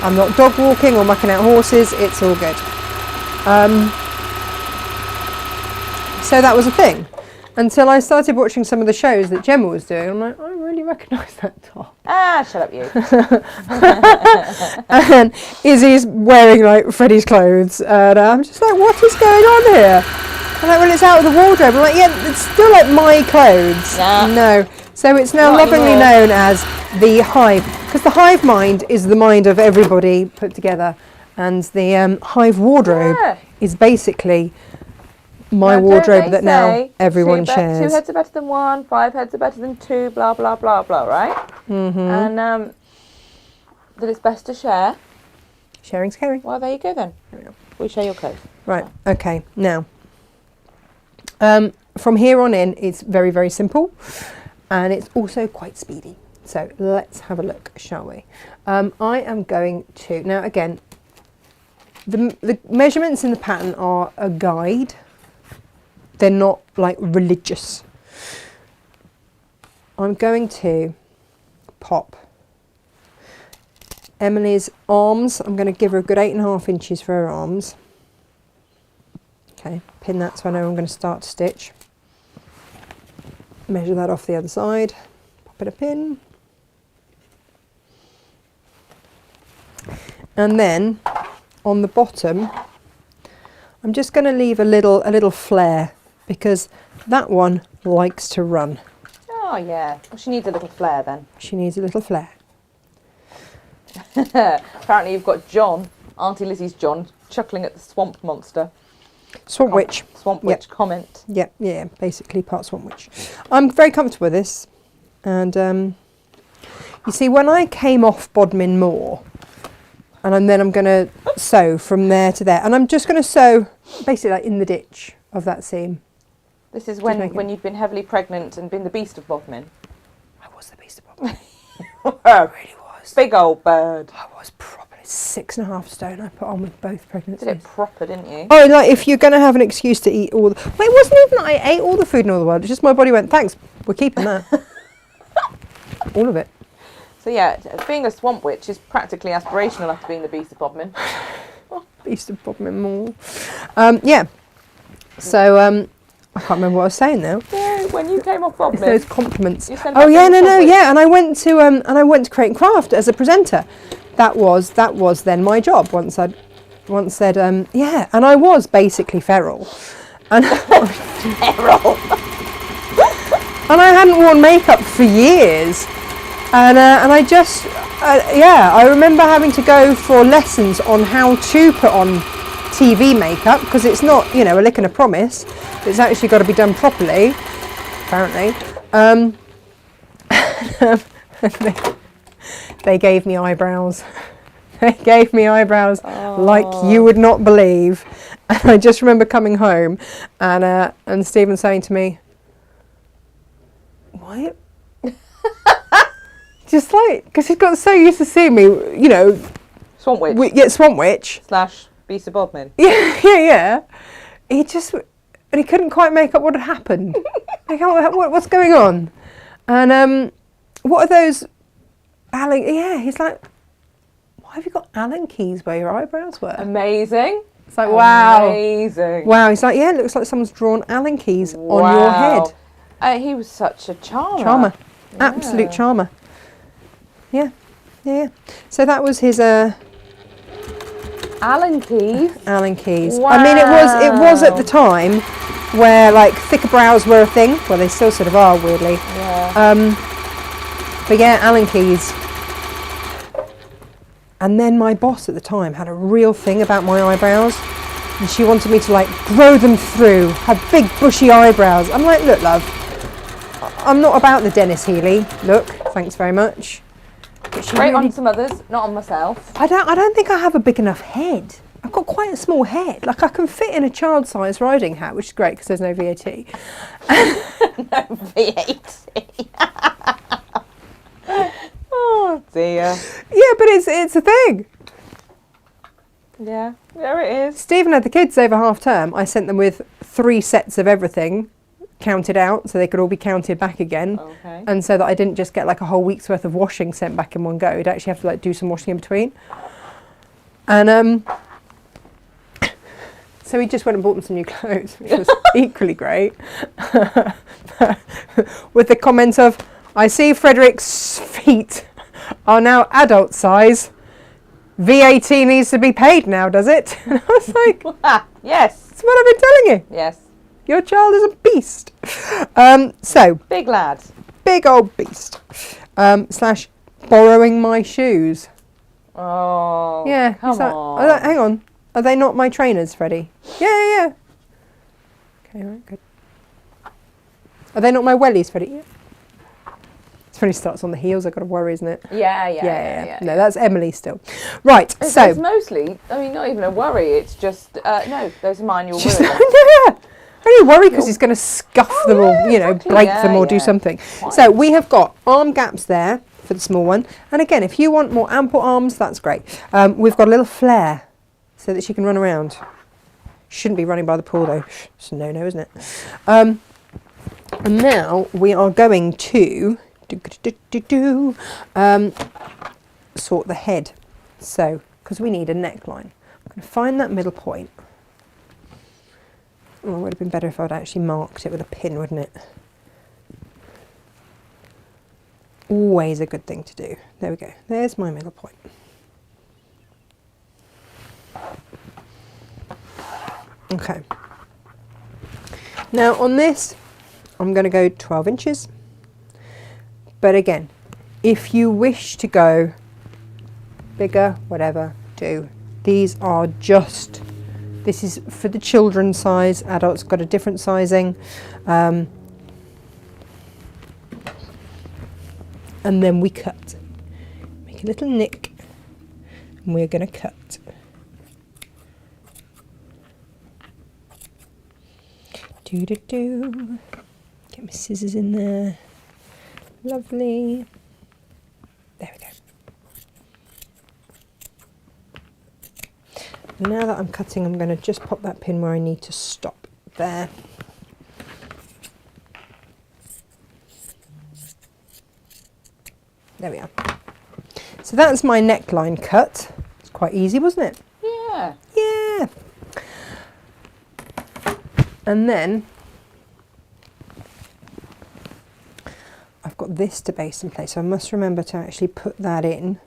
I'm not dog walking or mucking out horses. It's all good. So that was a thing. Until I started watching some of the shows that Gemma was doing. I'm like, I really recognise that top. Ah, shut up, you. And Izzy's wearing like Freddie's clothes. And I'm just like, what is going on here? I'm like, well, it's out of the wardrobe. I'm like, yeah, it's still like my clothes. Nah. No. So it's now Not lovingly anymore. known as the Hive. Because the Hive mind is the mind of everybody put together. And the Hive wardrobe is basically my Now, don't wardrobe they that now say everyone two shares. heads are better than one, 5 heads are better than 2, blah, blah, blah, blah, right? Mm-hmm. And that it's best to share. Sharing's caring. Well, there you go then. We share your clothes. Right, okay, now. From here on in, it's very, very simple. And it's also quite speedy. So let's have a look, shall we? I am going to, now again, the measurements in the pattern are a guide. They're not like religious. I'm going to pop Emily's arms. I'm going to give her a good 8.5 inches for her arms. Okay, pin that so I know I'm going to start to stitch. Measure that off the other side. Pop it a pin. And then on the bottom, I'm just going to leave a little flare because that one likes to run. Oh, yeah. Well, she needs a little flair then. She needs a little flare. Apparently you've got John, Auntie Lizzie's John, chuckling at the swamp monster. Swamp witch. Swamp witch comment. Yeah, basically part swamp witch. I'm very comfortable with this. And you see, when I came off Bodmin Moor, and then I'm going to sew from there to there. And I'm just going to sew basically like in the ditch of that seam. This is when you'd been heavily pregnant and been the beast of Bodmin. I was the beast of Bodmin. I really was. Big old bird. I was properly 6.5 stone I put on with both pregnancies. Did it proper, didn't you? Oh, like if you're going to have an excuse to eat all the... Well, it wasn't even that I ate all the food in all the world. It's just my body went, thanks, we're keeping that. All of it. So yeah, being a swamp witch is practically aspirational after being the beast of Bodmin. Beast of Bodmin Moor. Yeah. So, I can't remember what I was saying now. Yeah, when you came off Bodmin. It's those compliments. Oh yeah, yeah. And I went to Create and Craft as a presenter. That was then my job. Once said, yeah, and I was basically feral. And feral. And I hadn't worn makeup for years. And I just, I remember having to go for lessons on how to put on TV makeup, because it's not, a lick and a promise. It's actually got to be done properly, apparently. They gave me eyebrows. They gave me eyebrows like you would not believe. And I just remember coming home and Stephen saying to me, "What?" Just like, because he's got so used to seeing me, Swamp witch. Swamp witch. / Beast of Bodmin. Yeah. He just, and he couldn't quite make up what had happened. Like, what's going on? And what are those Alan, yeah, he's like, why have you got Allen keys where your eyebrows were? Amazing. It's like, wow. Amazing. Wow, he's like, yeah, it looks like someone's drawn Allen keys on your head. He was such a charmer. Charmer. Yeah. Absolute charmer. Yeah. Yeah. So that was his Allen keys. Allen keys. Wow. I mean, it was at the time where like thicker brows were a thing. Well, they still sort of are, weirdly. Yeah. But yeah, Allen keys. And then my boss at the time had a real thing about my eyebrows, and she wanted me to like grow them through, have big bushy eyebrows. I'm like, look, love, I'm not about the Dennis Healy look. Thanks very much. But great on some others, not on myself. I don't think I have a big enough head. I've got quite a small head. Like I can fit in a child-sized riding hat, which is great because there's no VAT. No VAT. Oh dear. Yeah, but it's a thing. Yeah, there it is. Stephen had the kids over half term. I sent them with 3 sets of everything, counted out, so they could all be counted back again. Okay. And so that I didn't just get like a whole week's worth of washing sent back in one go. You'd actually have to like do some washing in between. And so we just went and bought them some new clothes, which was equally great. With the comment of, I see Frederick's feet are now adult size. VAT needs to be paid now, does it? And I was like, yes. That's what I've been telling you. Yes. Your child is a beast. So big lad. Big old beast. Slash borrowing my shoes. Oh. Yeah. Come on. Hang on. Are they not my trainers, Freddie? Yeah. Okay, right, good. Are they not my wellies, Freddie? Yeah. It's when he starts on the heels, I've got to worry, isn't it? Yeah. No, that's Emily still. Right, It's mostly, I mean, not even a worry, it's just, no, those are mine, you'll ruin them. Yeah. I only worry because he's going to scuff them or, exactly. break them or do something. Quite. So we have got arm gaps there for the small one. And again, if you want more ample arms, that's great. We've got a little flare so that she can run around. Shouldn't be running by the pool though. It's a no-no, isn't it? And now we are going to sort the head. So, because we need a neckline. I'm going to find that middle point. Oh, it would have been better if I'd actually marked it with a pin, wouldn't it? Always a good thing to do. There we go. There's my middle point. Okay. Now on this, I'm going to go 12 inches. But again, if you wish to go bigger, whatever, do. These are just... This is for the children's size. Adults got a different sizing. And then we cut. Make a little nick. And we're going to cut. Do. Get my scissors in there. Lovely. There we go. Now that I'm cutting, I'm going to just pop that pin where I need to stop there. There we are. So that's my neckline cut. It's quite easy, wasn't it? Yeah. Yeah. And then I've got this to base in place, so I must remember to actually put that in.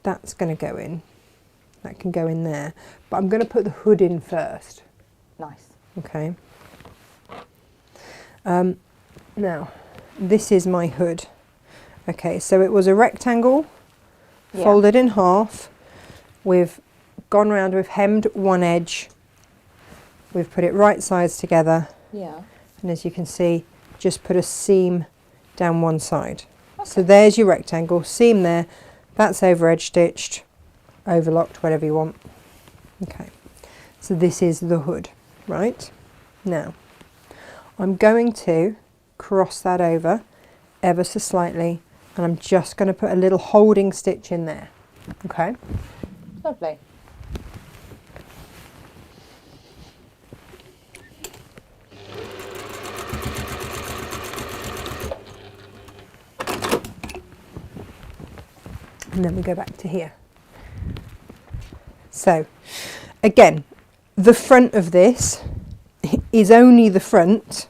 That's going to go in. That can go in there. But I'm going to put the hood in first. Nice. Okay. Now, this is my hood. Okay, so it was a rectangle, folded in half. We've gone round, we've hemmed one edge. We've put it right sides together. Yeah. And as you can see, just put a seam down one side. Okay. So there's your rectangle, seam there. That's over edge stitched, overlocked, whatever you want. Okay, so this is the hood, right? Now, I'm going to cross that over ever so slightly, and I'm just going to put a little holding stitch in there. Okay? Lovely. And then we go back to here. So, again, the front of this is only the front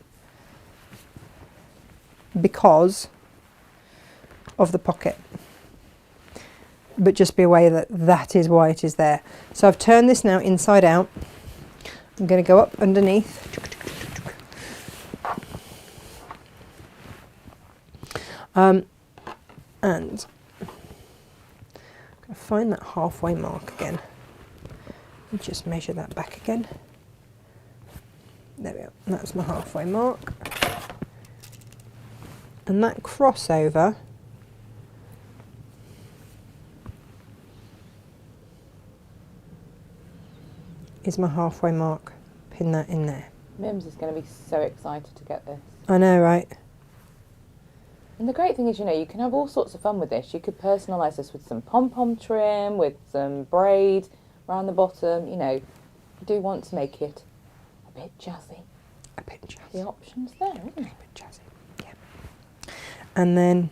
because of the pocket. But just be aware that that is why it is there. So I've turned this now inside out. I'm going to go up underneath. And I'm going to find that halfway mark again. And just measure that back again. There we go. That's my halfway mark. And that crossover is my halfway mark. Pin that in there. Mims is going to be so excited to get this. I know, right? And the great thing is, you know, you can have all sorts of fun with this. You could personalise this with some pom-pom trim, with some braid around the bottom. You know, you do want to make it a bit jazzy. A bit jazzy. The options there, isn't it? A bit jazzy, yeah. And then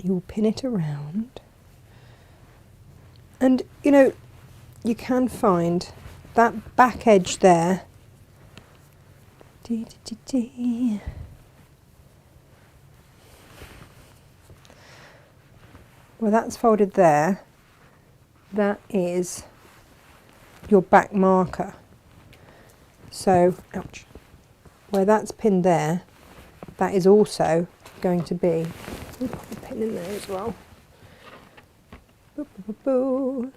you'll pin it around. And, you know, you can find that back edge there. Well, that's folded there. That is your back marker. So, ouch. Where that's pinned there, that is also going to be, put the pin in there as well. Boo, boo, boo, boo.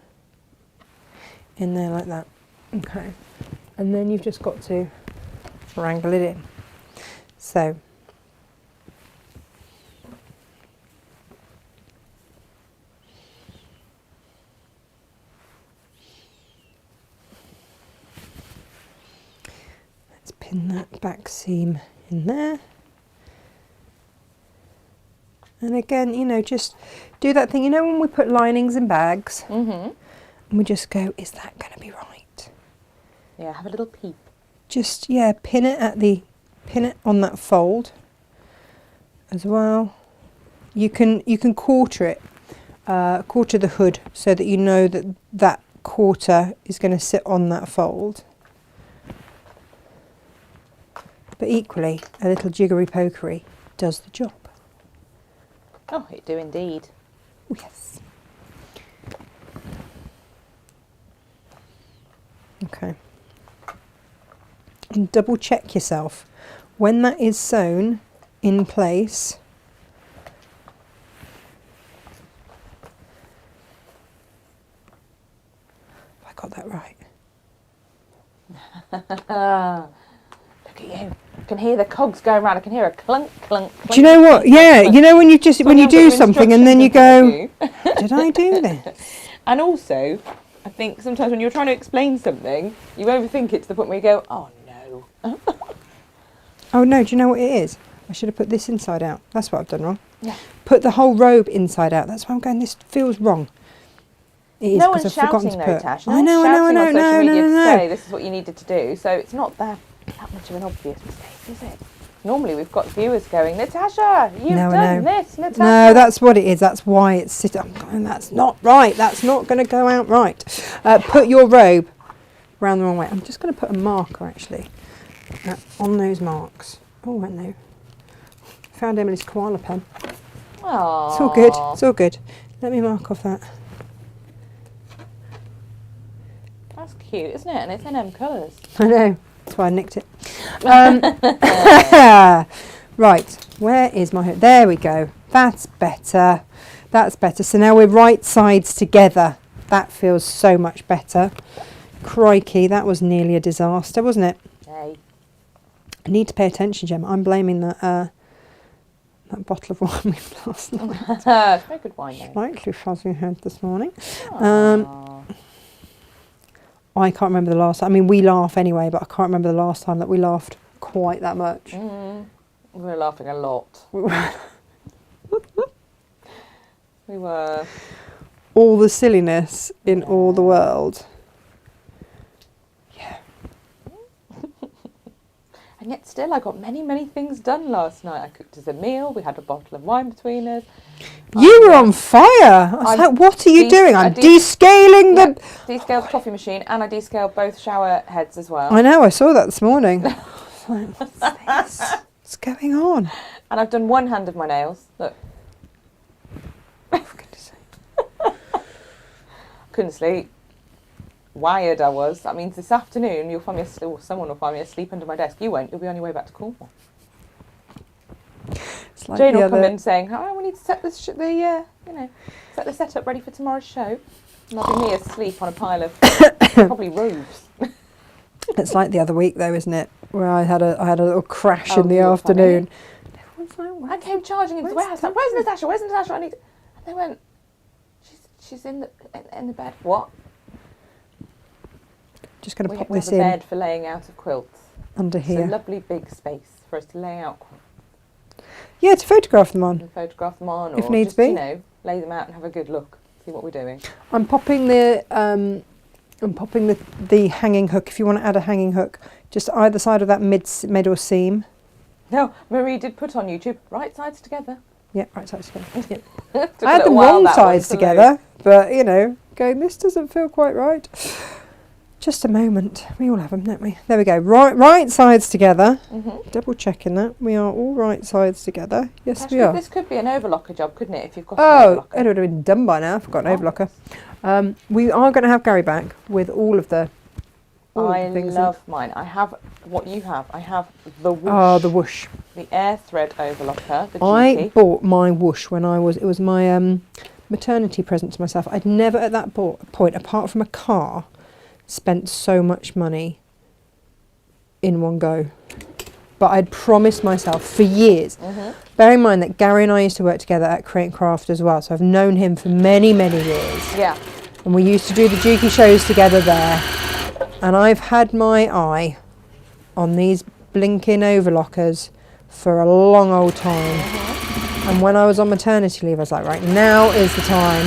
In there like that. Okay. And then you've just got to wrangle it in. So, let's pin that back seam in there. And again, you know, just do that thing, you know, when we put linings in bags, and we just go, is that going to be right? Yeah, have a little peep. Just, yeah, pin it on that fold as well. You can quarter it, quarter the hood so that you know that that quarter is going to sit on that fold. But equally, a little jiggery pokery does the job. Oh, it do indeed. Oh, yes. Okay. And double check yourself. When that is sewn in place, have I got that right? Look at you. I can hear the cogs going around. I can hear a clunk, clunk, clunk. Do you know what? Yeah, you know when you just when you do something and then you go, instructions did I do this? And also, I think sometimes when you're trying to explain something, you overthink it to the point where you go, oh no. Oh no, do you know what it is? I should have put this inside out. That's what I've done wrong. Yeah. Put the whole robe inside out. That's why I'm going, this feels wrong. It is No because one's I've forgotten shouting to though, put. Tash. I know, on social media to no. say this is what you needed to do. So it's not that much of an obvious mistake, is it? Normally we've got viewers going, Natasha, you've done this, Natasha. No, that's what it is. That's why it's sitting. I'm going, that's not right. That's not going to go out right. Put your robe round the wrong way. I'm just going to put a marker actually on those marks. Oh, I know. Found Emily's koala pen. Aww. It's all good. It's all good. Let me mark off that. That's cute, isn't it? And it's in M colours. I know. That's why I nicked it. Right. Where is my hood? There we go. That's better. That's better. So now we're right sides together. That feels so much better. Crikey, that was nearly a disaster, wasn't it? Hey. I need to pay attention, Gemma. I'm blaming that bottle of wine we had last night. It's very good wine, though. Slightly fuzzy head this morning. Aww. I can't remember the last time. I mean, we laugh anyway, but I can't remember the last time that we laughed quite that much. We were laughing a lot. We were. All the silliness in all the world. Yeah. And yet still I got many things done last night. I cooked us a meal, we had a bottle of wine between us. You were on fire. I was like, what are you doing? I'm descaling the... Descaled the coffee machine, and I descaled both shower heads as well. I know, I saw that this morning. I was like, what's this? What's going on? And I've done one hand of my nails. Look. For goodness sake. Couldn't sleep. Wired I was. That means this afternoon you'll find me someone will find me asleep under my desk. You won't. You'll be on your way back to Cornwall. It's like Jane will come in saying, "Oh, we need to set set the setup ready for tomorrow's show." And that'll be me asleep on a pile of probably robes. It's like the other week though, isn't it? Where I had a little crash in the afternoon. I came charging into the warehouse. Like, where's Natasha? Where's Natasha? And they went, she's in the bed. What? Just going to pop We this have a bed for laying out of quilts. under here. It's a lovely big space for us to lay out quilts. Yeah, to photograph them on. And photograph them on, If or needs just, be. you know, lay them out and have a good look, see what we're doing. I'm popping the hanging hook. If you want to add a hanging hook, just either side of that middle seam. No, Marie did put on YouTube, right sides together. Yeah, right sides together. Took I had a them little while, wrong that sides one, to together, but you know, going, this doesn't feel quite right. Just a moment. We all have them, don't we? There we go. Right sides together. Mm-hmm. Double checking that. We are all right sides together. Yes, Actually, we are. this could be an overlocker job, couldn't it, if you've got an Oh, overlocker? it would have been done by now. I've got an overlocker. We are going to have Gary back with all of the things. I love mine. I have what you have. I have the whoosh. Oh, the whoosh. The air thread overlocker. The I GP. bought my whoosh when it was my maternity present to myself. I'd never at that point, apart from a car, spent so much money in one go. But I'd promised myself for years. Mm-hmm. Bear in mind that Gary and I used to work together at Create and Craft as well, so I've known him for many years. Yeah. And we used to do the Dukey shows together there. And I've had my eye on these blinking overlockers for a long old time. Mm-hmm. And when I was on maternity leave, I was like, right, now is the time.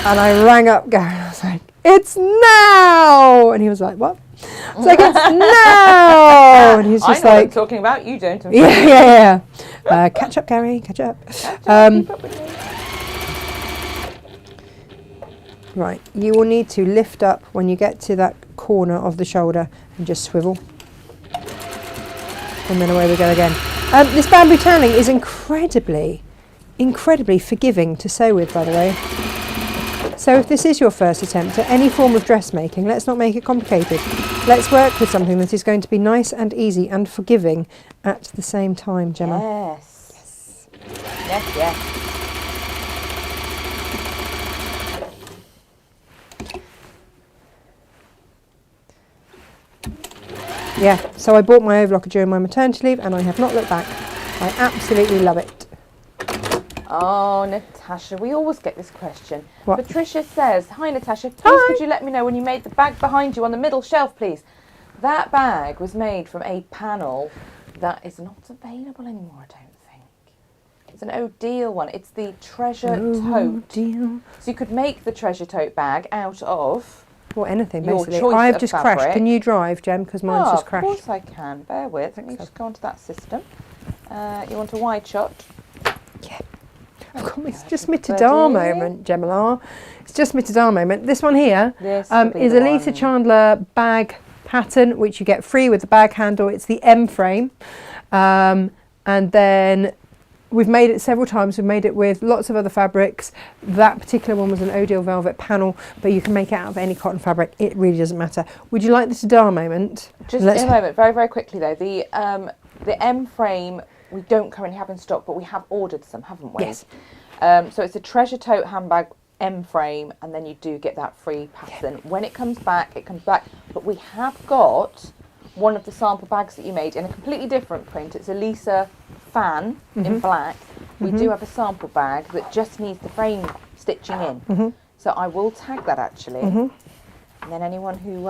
And I rang up Gary and I was like, it's now! And he was like, what? I was like, it's now! And he's just I know like... what I'm talking about, you don't. Yeah. Catch up, Gary, catch up. Keep up with me. Right, you will need to lift up when you get to that corner of the shoulder and just swivel. And then away we go again. This bamboo tanning is incredibly forgiving to sew with, by the way. So if this is your first attempt at any form of dressmaking, let's not make it complicated. Let's work with something that is going to be nice and easy and forgiving at the same time, Gemma. Yes. Yes. Yeah, so I bought my overlocker during my maternity leave and I have not looked back. I absolutely love it. Oh, Natasha, we always get this question. What? Patricia says, hi Natasha, please Hi. could you let me know when you made the bag behind you on the middle shelf, please? That bag was made from a panel that is not available anymore, I don't think. It's an O'Deal one. It's the treasure tote. Deal. So you could make the treasure tote bag out of... Or anything, Your basically. choice I've of just fabric. crashed. Can you drive, Gem? Because mine's just Of crashed. course I can. Bear with. Let me just go onto that system. You want a wide shot? Yeah. It's just my ta-da moment, Gemma. It's just my ta-da moment. This one here This is a Lisa Chandler bag pattern, which you get free with the bag handle. It's the M frame. And then we've made it several times. We've made it with lots of other fabrics. That particular one was an O'Deal velvet panel, but you can make it out of any cotton fabric. It really doesn't matter. Would you like the ta-da moment? Just in a moment, very quickly though. The M frame we don't currently have in stock, but we have ordered some, haven't we? Yes. So it's a treasure tote handbag M frame, and then you do get that free pattern. Yeah. When it comes back, it comes back. But we have got one of the sample bags that you made in a completely different print. It's a Lisa fan in black. We do have a sample bag that just needs the frame stitching in. So I will tag that actually. And then anyone who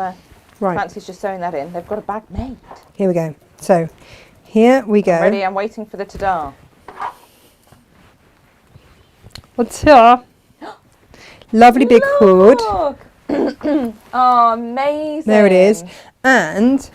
fancies just sewing that in, they've got a bag made. Here we go. So here we go. Ready? I'm waiting for the ta-da. What's here? Lovely big hood. Oh, amazing. There it is. And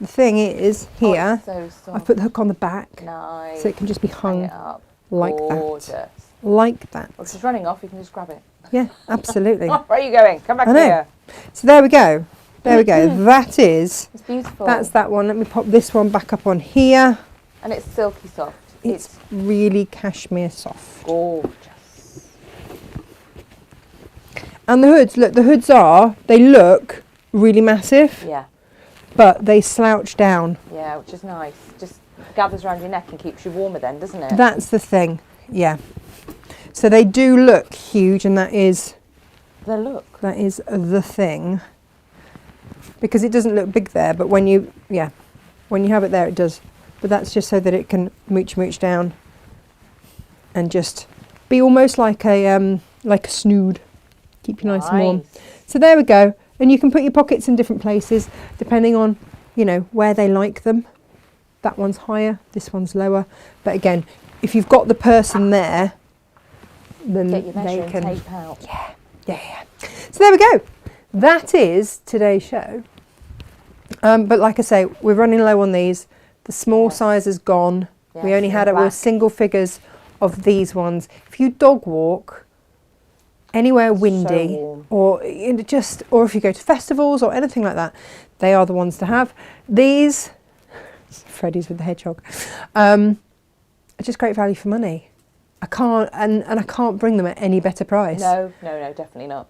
the thing is here, Oh, it's so I've soft. put the hook on the back, Nice. so it can just be Hang hung it up. like Gorgeous. that. Like that. Well, if she's running off, you can just grab it. Yeah, absolutely. Oh, where are you going? Come back I know. here. So there we go. There we go. That is, It's beautiful. that's that one. Let me pop this one back up on here. And it's silky soft. It's really cashmere soft. Gorgeous. And the hoods, look, the hoods they look really massive, Yeah. but they slouch down. Yeah, which is nice. Just gathers around your neck and keeps you warmer then, doesn't it? That's the thing, yeah. So they do look huge, and that is The look. the thing. Because it doesn't look big there, but when you have it there, it does. But that's just so that it can mooch down and just be almost like a snood. Keep you nice and warm. So there we go. And you can put your pockets in different places depending on, where they like them. That one's higher, this one's lower. But again, if you've got the person there, then Get your measure they and can tape out. Yeah. So there we go. That is today's show. But like I say, we're running low on these. The small size is gone. Yes, We only had in it with black. single figures of these ones. If you dog walk anywhere windy, warm. or if you go to festivals or anything like that, they are the ones to have. These, Freddy's with the hedgehog, are just great value for money. I can't bring them at any better price. No, definitely not.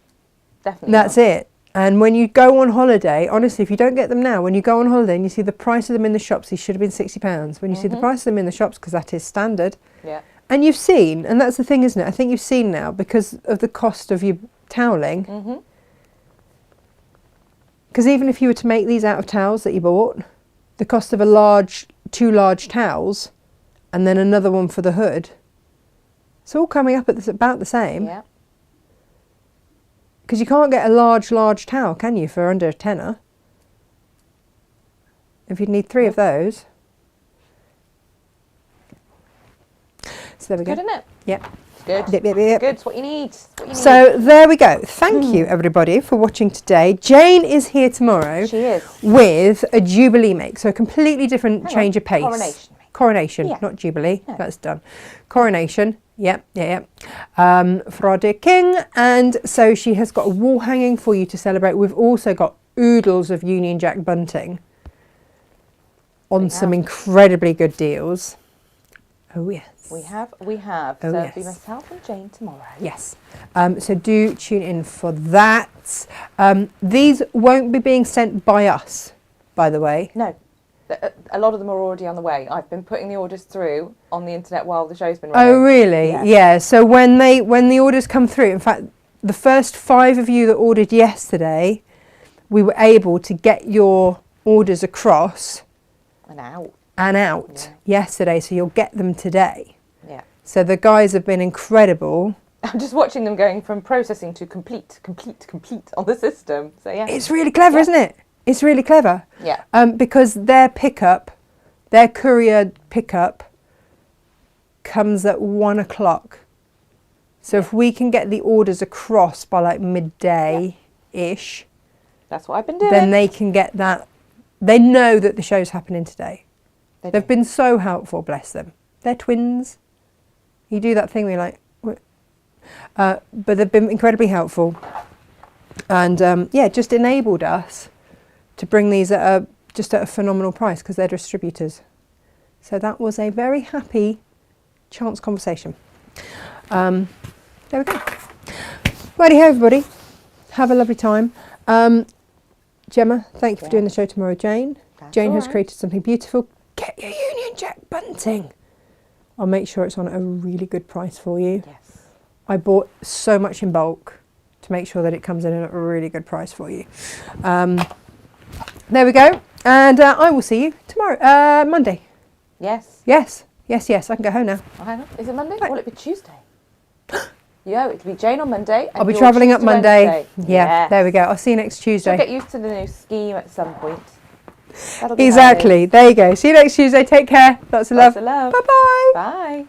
Definitely That's not. it. And when you go on holiday, honestly, if you don't get them now, when you go on holiday and you see the price of them in the shops, these should have been £60. When you see the price of them in the shops, because that is standard, Yeah. and you've seen, and that's the thing, isn't it? I think you've seen now, because of the cost of your toweling, because even if you were to make these out of towels that you bought, the cost of two large towels, and then another one for the hood, it's all coming up at about the same. Yeah. Because you can't get a large towel, can you, for under a tenner? If you'd need 3 of those. So there we go. Good, isn't it? Yep. It's good. Yep. Good. It's what you need. It's what you need. So there we go. Thank you, everybody, for watching today. Jane is here tomorrow. She is. With a Jubilee make. So a completely different Hang change on. of pace. Coronation make. Coronation, Yeah. not Jubilee. No. That's done. Coronation. Yep. For our dear king. And so she has got a wall hanging for you to celebrate. We've also got oodles of Union Jack bunting on some incredibly good deals. Oh, yes. We have. Oh, So yes. it'll be myself and Jane tomorrow. Yes. So do tune in for that. These won't be being sent by us, by the way. No. A lot of them are already on the way. I've been putting the orders through on the internet while the show's been running. Oh, really? Yeah. Yeah. So when the orders come through, in fact, the first 5 of you that ordered yesterday, we were able to get your orders across And out. yesterday. So you'll get them today. Yeah. So the guys have been incredible. I'm just watching them going from processing to complete on the system. So yeah. It's really clever, isn't it? It's really clever. Yeah. Because their courier pickup comes at 1 o'clock. So if we can get the orders across by like midday-ish, That's what I've been doing. then they can get that. They know that the show's happening today. They've do. been so helpful, bless them. They're twins. You do that thing where you're like, what? But they've been incredibly helpful. And just enabled us to bring these at a phenomenal price because they're distributors. So that was a very happy chance conversation. There we go. Righty ho, everybody. Have a lovely time. Gemma, thank you for doing the show tomorrow, Jane. That's Jane all has right. created something beautiful. Get your Union Jack bunting. I'll make sure it's on at a really good price for you. Yes. I bought so much in bulk to make sure that it comes in at a really good price for you. There we go. And I will see you tomorrow, Monday. Yes. Yes. I can go home now. Oh, hang on. Is it Monday? Or will it be Tuesday? Yeah, it'll be Jane on Monday. And I'll be you're travelling up Tuesday, Monday. Wednesday. Yeah, Yes. there we go. I'll see you next She'll Tuesday. get used to the new scheme at some point. That'll be Exactly. There you go. See you next Tuesday. Take care. Lots of love. Lots of love. Bye-bye. Bye.